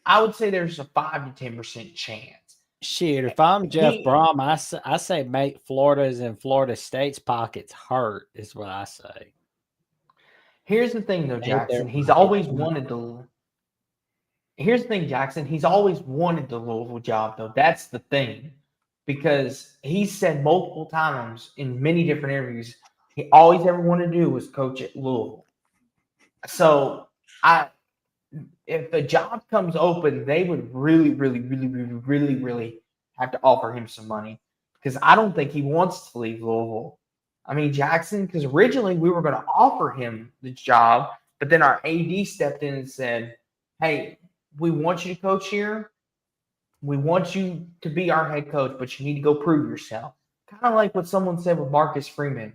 I would say there's a 5 to 10% chance. Shit, if I'm Jeff Brom, I say make Florida's and Florida State's pockets hurt, is what I say. Here's the thing, though, Jackson. He's always wanted the. Here's the thing, Jackson. He's always wanted the Louisville job, though. That's the thing, because he said multiple times in many different interviews, he always ever wanted to do was coach at Louisville. So if the job comes open, they would really have to offer him some money, because I don't think he wants to leave Louisville. I mean, Jackson, because originally we were going to offer him the job, but then our AD stepped in and said, hey, we want you to coach here. We want you to be our head coach, but you need to go prove yourself. Kind of like what someone said with Marcus Freeman,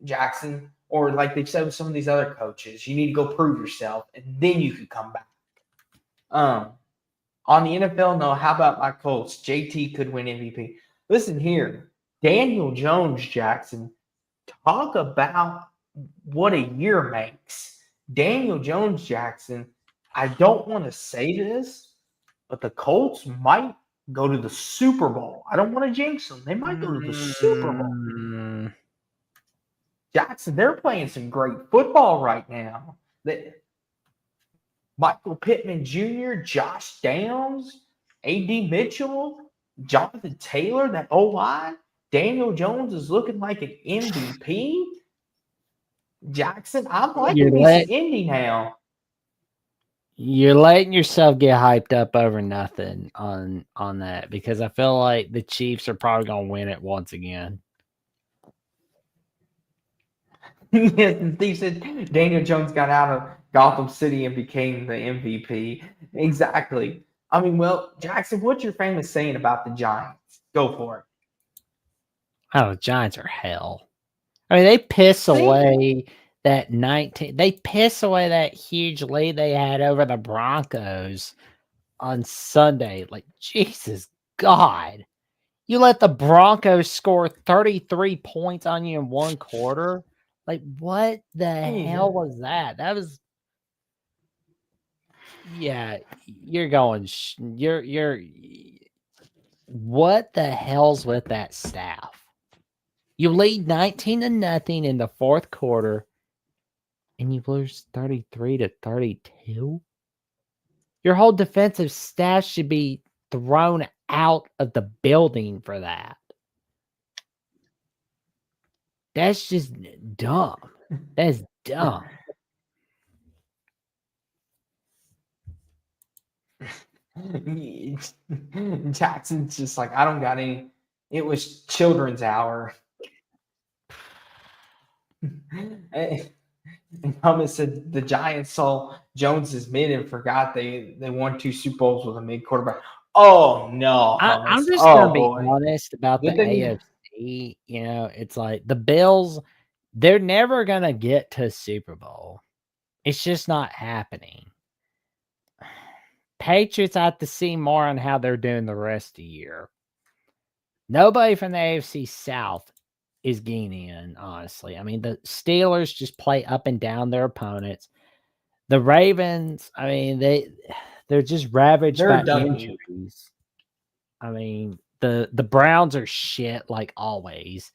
Jackson, or like they said with some of these other coaches. You need to go prove yourself, and then you can come back. On the NFL, no. How about my Colts? JT could win MVP. Listen here, Daniel Jones, Jackson. Talk about what a year makes. Daniel Jones, Jackson. I don't want to say this, but the Colts might go to the Super Bowl. I don't want to jinx them. They might go to the Super Bowl. Jackson, they're playing some great football right now. Michael Pittman Jr., Josh Downs, A.D. Mitchell, Jonathan Taylor, that O-line. Daniel Jones is looking like an MVP. Jackson, I'm liking me some Indy now. You're letting yourself get hyped up over nothing on that, because I feel like the Chiefs are probably going to win it once again. Yes, and Steve said Daniel Jones got out of Gotham City and became the MVP. Exactly. I mean, well, Jackson, what's your famous saying about the Giants? Go for it. Oh, the Giants are hell. I mean, they piss away that 19. They piss away that huge lead they had over the Broncos on Sunday. Like, Jesus God. You let the Broncos score 33 points on you in one quarter? Like, what the hell was that? That was, yeah, you're going, what the hell's with that staff? You lead 19-0 in the fourth quarter, and you lose 33-32? Your whole defensive staff should be thrown out of the building for that. That's just dumb. That's dumb. Jackson's just like, I don't got any. It was children's hour. And Thomas said the Giants saw Jones's mid and forgot they won 2 Super Bowls with a mid quarterback. Oh no, I'm Thomas. just Oh gonna be boy. honest about the Good thing AFC. You know, it's like the Bills, they're never gonna get to Super Bowl. It's just not happening. Patriots, I have to see more on how they're doing the rest of the year. Nobody from the AFC South is getting in, honestly. I mean, the Steelers just play up and down their opponents. The Ravens, I mean, they're just ravaged they're by a done heap. injuries. I mean, the Browns are shit like always.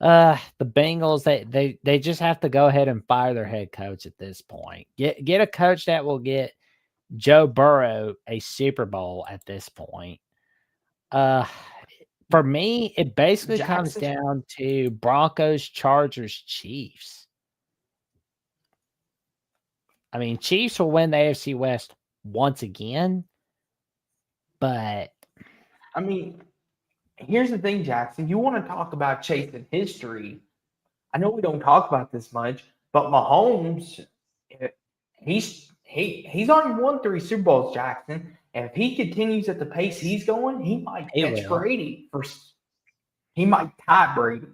The Bengals, they just have to go ahead and fire their head coach at this point. Get a coach that will get Joe Burrow a Super Bowl at this point. For me, it basically comes Jackson. down to Broncos, Chargers, Chiefs. I mean, Chiefs will win the AFC West once again, but I mean, here's the thing, Jackson. You want to talk about chasing history. I know we don't talk about this much, but Mahomes, he's already won 3 Super Bowls, Jackson. And if he continues at the pace he's going, he might he catch will. Brady. He might tie Brady.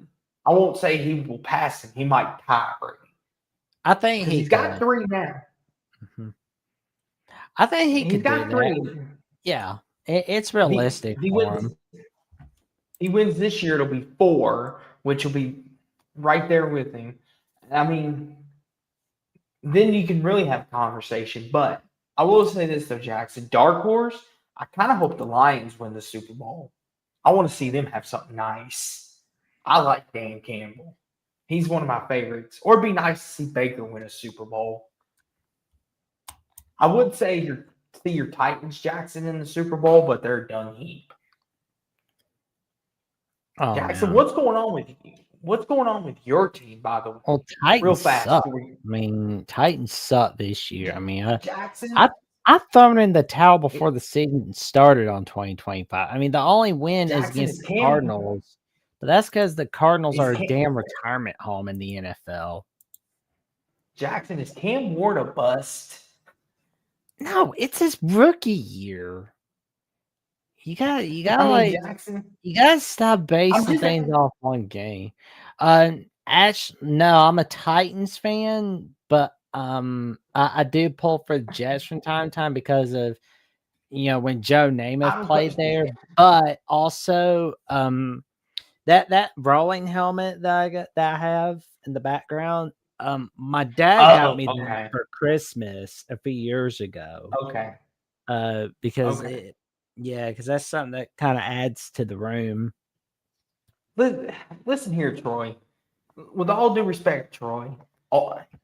I won't say he will pass him. He might tie Brady. I think Because he's got 3 now. Mm-hmm. I think he could got do 3. that. Yeah, it's realistic for him. He wins this year, it'll be 4, which will be right there with him. I mean, then you can really have a conversation. But I will say this, though, Jackson. Dark horse, I kind of hope the Lions win the Super Bowl. I want to see them have something nice. I like Dan Campbell. He's one of my favorites. Or it'd be nice to see Baker win a Super Bowl. I would say see your Titans, Jackson, in the Super Bowl, but they're a done heap. Oh, Jackson, man. what's going on with you? What's going on with your team, by the way? Well, Titans real fast. suck. I mean, Titans suck this year. I mean, Jackson, I've thrown in the towel before the season started on 2025. I mean, the only win is Jackson against is the Cardinals, but that's because the Cardinals are a Cam- damn retirement home in the NFL. Jackson, is Cam Ward a bust? No, it's his rookie year. You gotta Jackson, you gotta stop basing things off one game. Actually, no, I'm a Titans fan, but I do pull for the Jets from time to time because of when Joe Namath played there, but also that rolling helmet that I have in the background. My dad got me that for Christmas a few years ago. Okay. Because because that's something that kind of adds to the room. Listen here, Troy. With all due respect, Troy,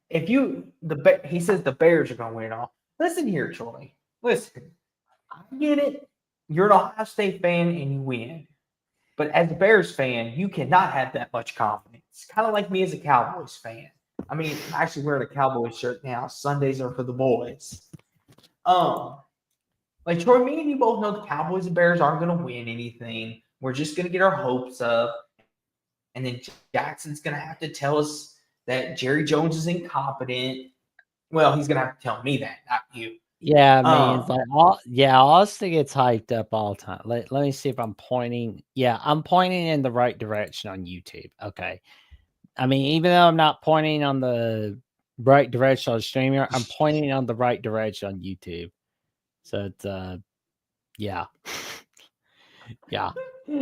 he says the Bears are going to win it all. Listen here, Troy. Listen, I get it. You're an Ohio State fan and you win. But as a Bears fan, you cannot have that much confidence. Kind of like me as a Cowboys fan. I mean, I'm actually wearing a Cowboys shirt now. Sundays are for the boys. Like Troy, me and you both know the Cowboys and Bears aren't going to win anything. We're just going to get our hopes up. And then Jackson's going to have to tell us that Jerry Jones is incompetent. Well, he's going to have to tell me that, not you. Yeah, I mean, it's like Austin gets hyped up all the time. Let me see if I'm pointing. Yeah, I'm pointing in the right direction on YouTube. Okay. I mean, even though I'm not pointing on the right direction on streamer, I'm pointing on the right direction on YouTube. So it's yeah. Yeah. I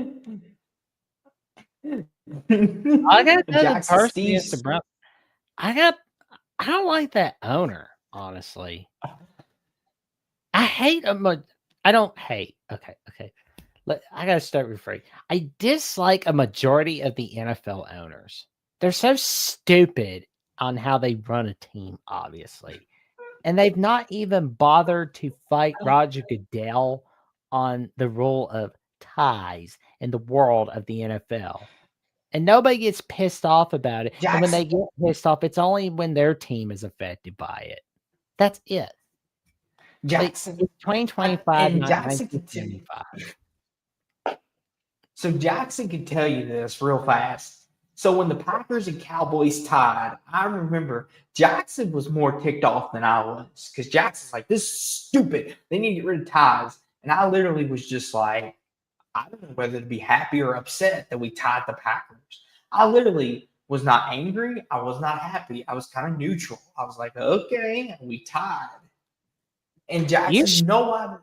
got the person against the Browns. I don't like that owner, honestly. I hate I don't hate. Okay. I gotta start with free. I dislike a majority of the NFL owners. They're so stupid on how they run a team, obviously. And they've not even bothered to fight Roger Goodell on the rule of ties in the world of the NFL. And nobody gets pissed off about it. And when they Jackson, get pissed off, it's only when their team is affected by it. That's it. Like, Jackson, it's 2025, and not Jackson can tell you. 1975. So Jackson can tell you this real fast. So when the Packers and Cowboys tied, I remember Jackson was more ticked off than I was because Jackson's like, "This is stupid. They need to get rid of ties." And I literally was just like, I don't know whether to be happy or upset that we tied the Packers. I literally was not angry. I was not happy. I was kind of neutral. I was like, okay, we tied. And You Jackson, sh- you know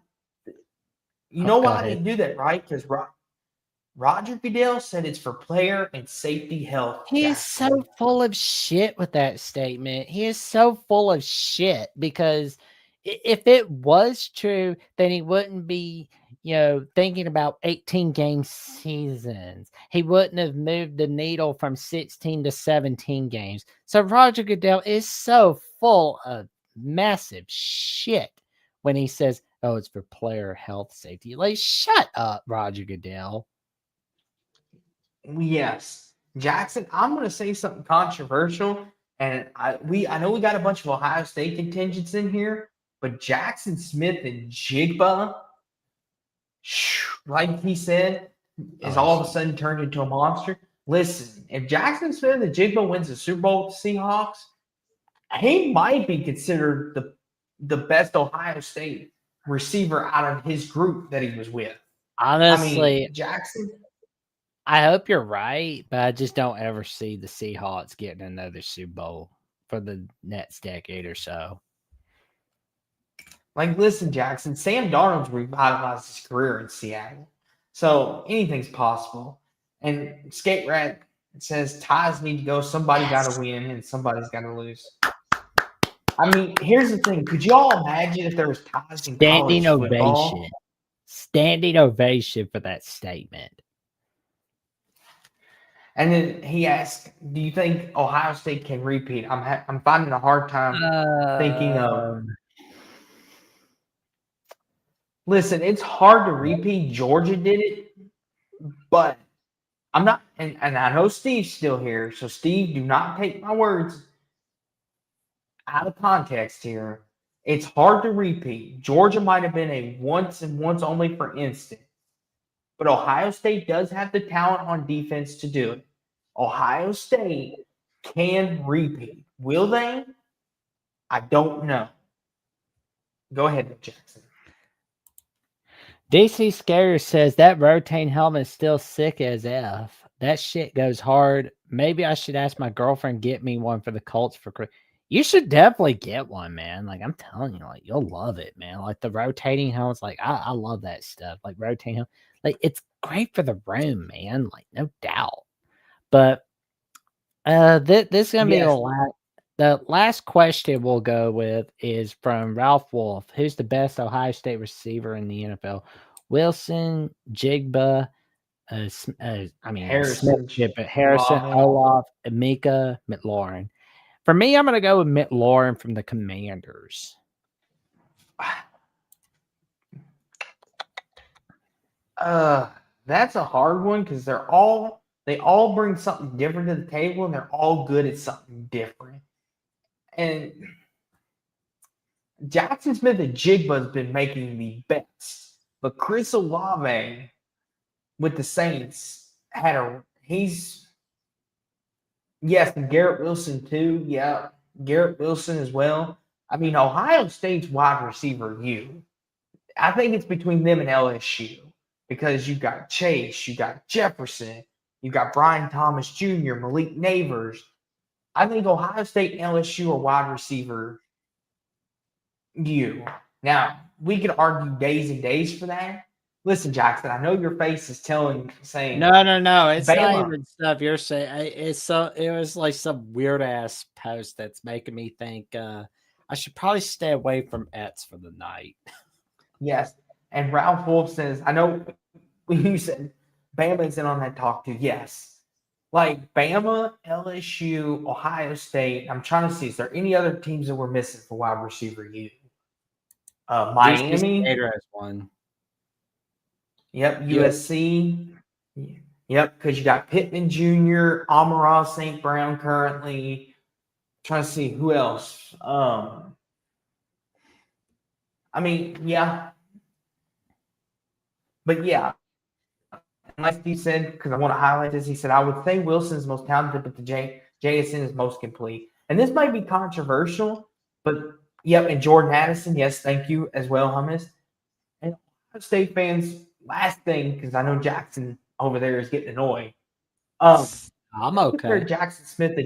Go why they ahead. do that, right? Because Roger Goodell said it's for player and safety health, He is so Jackson. full of shit with that statement. He is so full of shit because if it was true, then he wouldn't be, thinking about 18 game seasons. He wouldn't have moved the needle from 16 to 17 games. So Roger Goodell is so full of massive shit when he says, "Oh, it's for player health safety." Like, shut up, Roger Goodell. Yes, Jackson. I'm going to say something controversial, and I know we got a bunch of Ohio State contingents in here, but Jackson Smith and Jigba, like he said, is all of a sudden turned into a monster. Listen, if Jackson Smith and Jigba wins the Super Bowl with the Seahawks, he might be considered the best Ohio State receiver out of his group that he was with. I mean, Honestly, Jackson. I hope you're right, but I just don't ever see the Seahawks getting another Super Bowl for the next decade or so. Like, listen, Jackson, Sam Darnold's revitalized his career in Seattle. So anything's possible. And Skate Rat says ties need to go. Somebody got to win and somebody's got to lose. I mean, here's the thing. Could you all imagine if there was ties in college Standing ovation. football? Standing ovation for that statement. And then he asked, "Do you think Ohio State can repeat?" I'm finding a hard time thinking of. Listen, it's hard to repeat. Georgia did it, but I'm not. And I know Steve's still here, so Steve, do not take my words out of context here. It's hard to repeat. Georgia might have been a once and once only for instance, but Ohio State does have the talent on defense to do it. Ohio State can repeat. Will they? I don't know. Go ahead, Jackson. DC Scare says that rotating helmet is still sick as F. That shit goes hard. Maybe I should ask my girlfriend get me one for the Colts for Christmas. You should definitely get one, man. Like, I'm telling you, like, you'll love it, man. Like the rotating helmets, like I love that stuff. Like rotating helmet. Like, it's great for the room, man. Like, no doubt. But this is gonna be Yes. the last question we'll go with is from Ralph Wolf. Who's the best Ohio State receiver in the NFL? Wilson, Jigba, Smith, Harrison, but Harrison, Olave. Olaf, Emeka, McLaurin. For me, I'm gonna go with McLaurin from the Commanders. That's a hard one because they all bring something different to the table and they're all good at something different. And Jackson Smith and Jigba has been making the bets, but Chris Olave with the Saints he's yes, and Garrett Wilson too. Yeah, Garrett Wilson as well. I mean, Ohio State's wide receiver I think it's between them and LSU because you got Chase, you got Jefferson, you got Brian Thomas Jr., Malik Neighbors. I think Ohio State and LSU are wide receiver Now, we could argue days and days for that. Listen, Jackson, I know your face is saying No. It's not Bama. even stuff you're saying. It was like some weird ass post that's making me think I should probably stay away from Ets for the night. Yes. And Ralph Wolf says, I know you said Bama's in on that talk too. Yes. Like Bama, LSU, Ohio State. I'm trying to see, is there any other teams that we're missing for wide receiver DC Miami. Skater has one. Yep. USC. Yep, because you got Pittman Jr., Amara St. Brown currently. Trying to see who else. I mean, yeah. But yeah, like Steve said, because I want to highlight this, he said, I would say Wilson's most talented, but the JSN is most complete. And this might be controversial, but yep, and Jordan Addison, yes, thank you as well, Hummus. And Ohio State fans, last thing, because I know Jackson over there is getting annoyed. I'm okay. Jackson Smith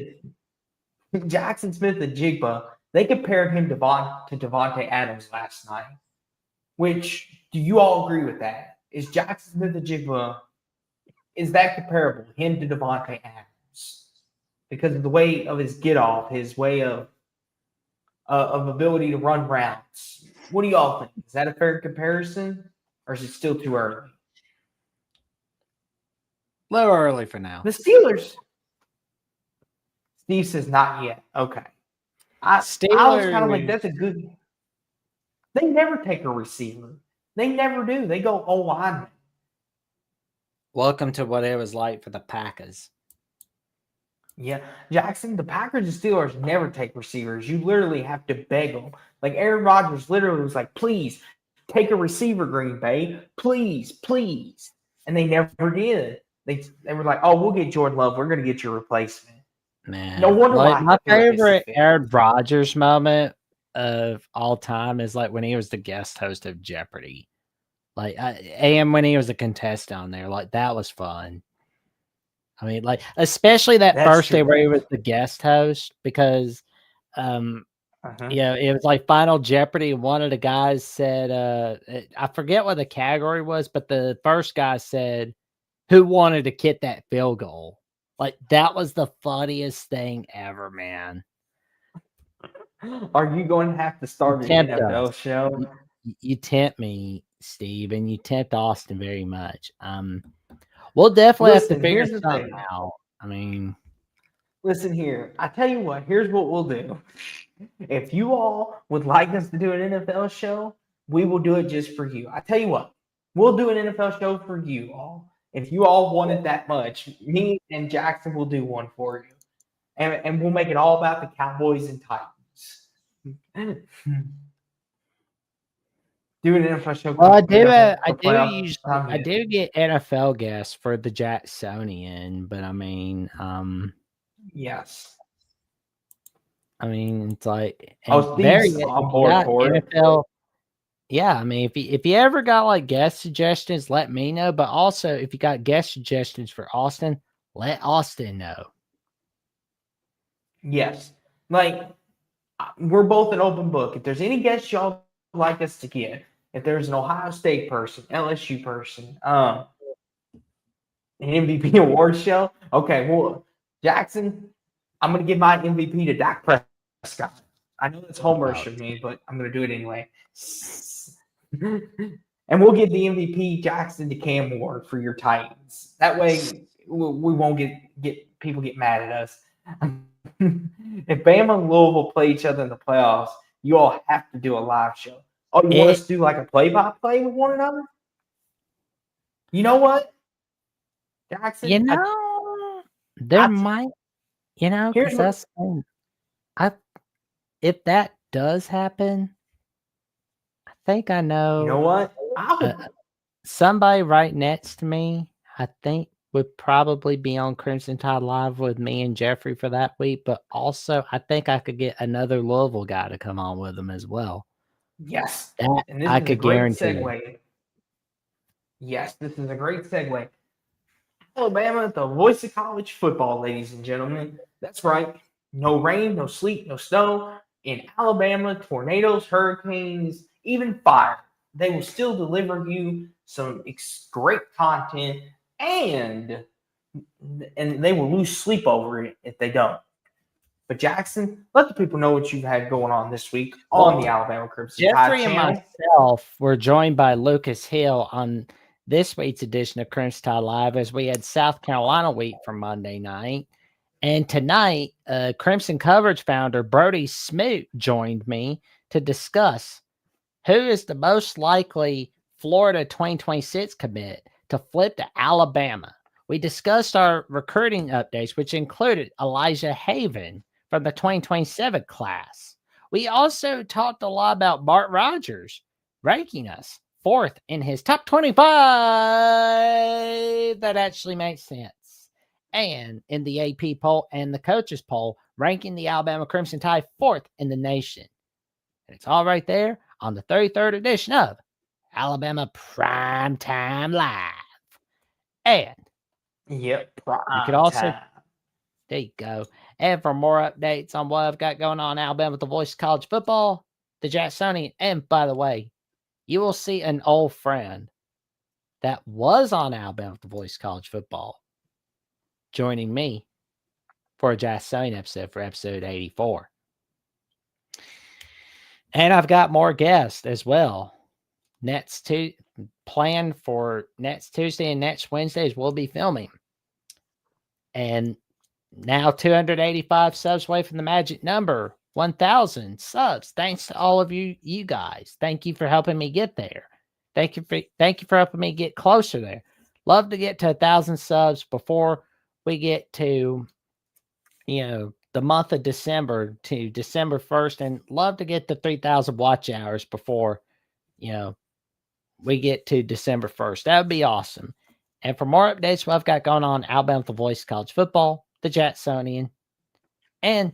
and Jigba, they compared him to Devontae Adams last night. Which, do you all agree with that? Is Jackson Smith and Jigba, is that comparable, him to Devontae Adams? Because of the way of his get off, his way of ability to run routes. What do y'all think? Is that a fair comparison, or is it still too early? A little early for now. The Steelers. Steve says not yet. Okay. I was kind of like, that's a good. They never take a receiver. They never do. They go O-lineman. Welcome to what it was like for the Packers. Yeah, Jackson, the Packers and Steelers never take receivers. You literally have to beg them. Like Aaron Rodgers literally was like, please take a receiver, Green Bay. Please, please. And they never did. They were like, oh, we'll get Jordan Love. We're going to get your replacement. Man, no wonder like, why. My favorite Aaron Rodgers moment of all time is like when he was the guest host of Jeopardy. Like, and when he was a contestant on there, like that was fun. I mean, like, especially that first day where he was the guest host, because, yeah, it was like Final Jeopardy. One of the guys said, I forget what the category was, but the first guy said, who wanted to kick that field goal? Like, that was the funniest thing ever, man. Are you going to have to start an NFL show? You tempt me, Steve, and you tempt Austin very much. We'll definitely have to figure something out. I mean, listen here. I tell you what. Here's what we'll do. If you all would like us to do an NFL show, we will do it just for you. I tell you what. We'll do an NFL show for you all. If you all want it that much, me and Jackson will do one for you. And we'll make it all about the Cowboys and Titans. Do an NFL show. Well, I do get NFL guests for the Jacksonian, but I mean, yes. I mean, it's like Steve's on board for NFL. Yeah, I mean, if you ever got like guest suggestions, let me know. But also, if you got guest suggestions for Austin, let Austin know. Yes, like we're both an open book. If there's any guests y'all like us to get, if there's an Ohio State person, LSU person, an MVP award show, okay, well, Jackson, I'm gonna give my MVP to Dak Prescott. I know that's homerish for me, but I'm gonna do it anyway. And we'll give the MVP Jackson to Cam Ward for your Titans. That way, we won't get people get mad at us. If Bama and Louisville play each other in the playoffs, you all have to do a live show. Oh, you want us to do like a play-by-play with one another? You know what, Jackson? You know, might, you know, because that's if that does happen, I think I know. You know what? Somebody right next to me, I think, would probably be on Crimson Tide Live with me and Jeffrey for that week. But also, I think I could get another Louisville guy to come on with them as well. Yes. And this I could guarantee. Segue. Yes, this is a great segue. Alabama, the voice of college football, ladies and gentlemen. That's right. No rain, no sleet, no snow. In Alabama, tornadoes, hurricanes, even fire. They will still deliver you some great content, and they will lose sleep over it if they don't. But Jackson, let the people know what you've had going on this week on the Alabama Crimson Tide channel. Jeffrey and myself were joined by Lucas Hill on this week's edition of Crimson Tide Live as we had South Carolina week for Monday night. And tonight, Crimson Coverage founder Brody Smoot joined me to discuss who is the most likely Florida 2026 commit to flip to Alabama. We discussed our recruiting updates, which included Elijah Haven from the 2027 class. We also talked a lot about Bart Rogers ranking us 4th in his top 25. That actually makes sense. And in the AP poll and the coaches poll, ranking the Alabama Crimson Tide 4th in the nation. And it's all right there on the 33rd edition of Alabama Primetime Live. And Yep, you could prime also, time. there you go. And for more updates on what I've got going on Alabama with the Voice of College Football, the Jacksonian, and by the way, you will see an old friend that was on Alabama with the Voice of College Football joining me for a Jacksonian episode for episode 84. And I've got more guests as well. Plan for next Tuesday and next Wednesdays we'll be filming. And now 285 subs away from the magic number, 1,000 subs. Thanks to all of you guys. Thank you for helping me get there. Thank you for helping me get closer there. Love to get to 1,000 subs before we get to, the month of December to December 1st, and love to get to 3,000 watch hours before, we get to December 1st. That would be awesome. And for more updates, what I've got going on, Alabama with the Voice of College Football, the Jacksonian, and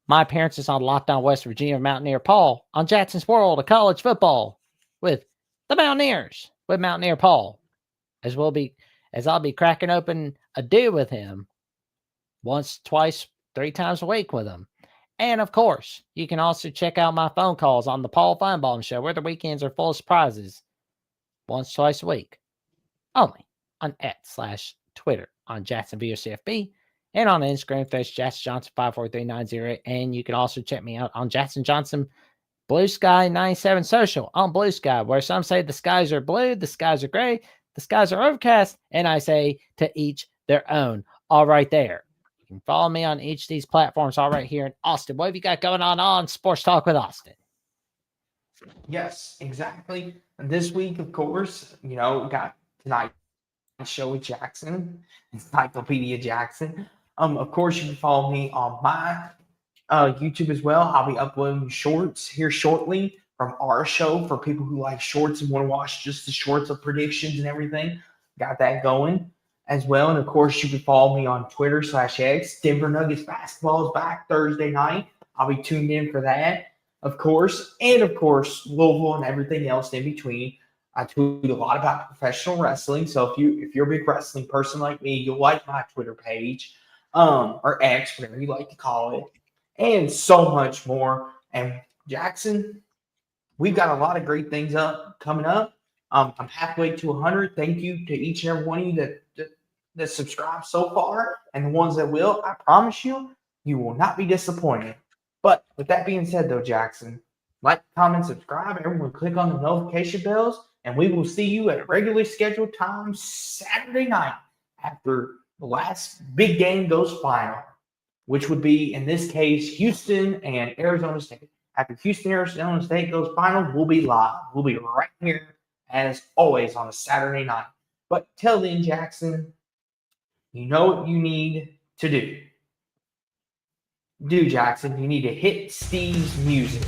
my appearances on Lockdown West Virginia Mountaineer Paul on Jackson's World of College Football with the Mountaineers, with Mountaineer Paul, as I'll be cracking open a dew with him once, twice, 3 times a week with him. And of course, you can also check out my phone calls on the Paul Feinbaum Show, where the weekends are full of surprises, once, twice a week, only on X/Twitter on JacksonVOCFB, and on Instagram, face Jackson Johnson 54390. And you can also check me out on Jackson Johnson Blue Sky 97 Social on Blue Sky, where some say the skies are blue, the skies are gray, the skies are overcast, and I say to each their own. All right there. You can follow me on each of these platforms all right here in Austin. What have you got going on Sports Talk with Austin? Yes, exactly. And this week, of course, we got tonight's show with Jackson, Encyclopedia Jackson. Of course, you can follow me on my YouTube as well. I'll be uploading shorts here shortly from our show for people who like shorts and want to watch just the shorts of predictions and everything. Got that going as well. And of course, you can follow me on Twitter /X. Denver Nuggets basketball is back Thursday night. I'll be tuned in for that, of course. And of course, Louisville and everything else in between. I tweet a lot about professional wrestling. So if you're a big wrestling person like me, you'll like my Twitter page, or X, whatever you like to call it, and so much more. And Jackson, we've got a lot of great things coming up. I'm halfway to 100. Thank you to each and every one of you that subscribed so far, and the ones that will. I promise you, you will not be disappointed. But with that being said, though, Jackson, like, comment, subscribe. Everyone click on the notification bells, and we will see you at a regularly scheduled time Saturday night after the last big game goes final, which would be, in this case, Houston and Arizona State. After Houston, Arizona State goes final, we'll be live. We'll be right here, as always, on a Saturday night. But till then, Jackson, you know what you need to do. Jackson, you need to hit Steve's music.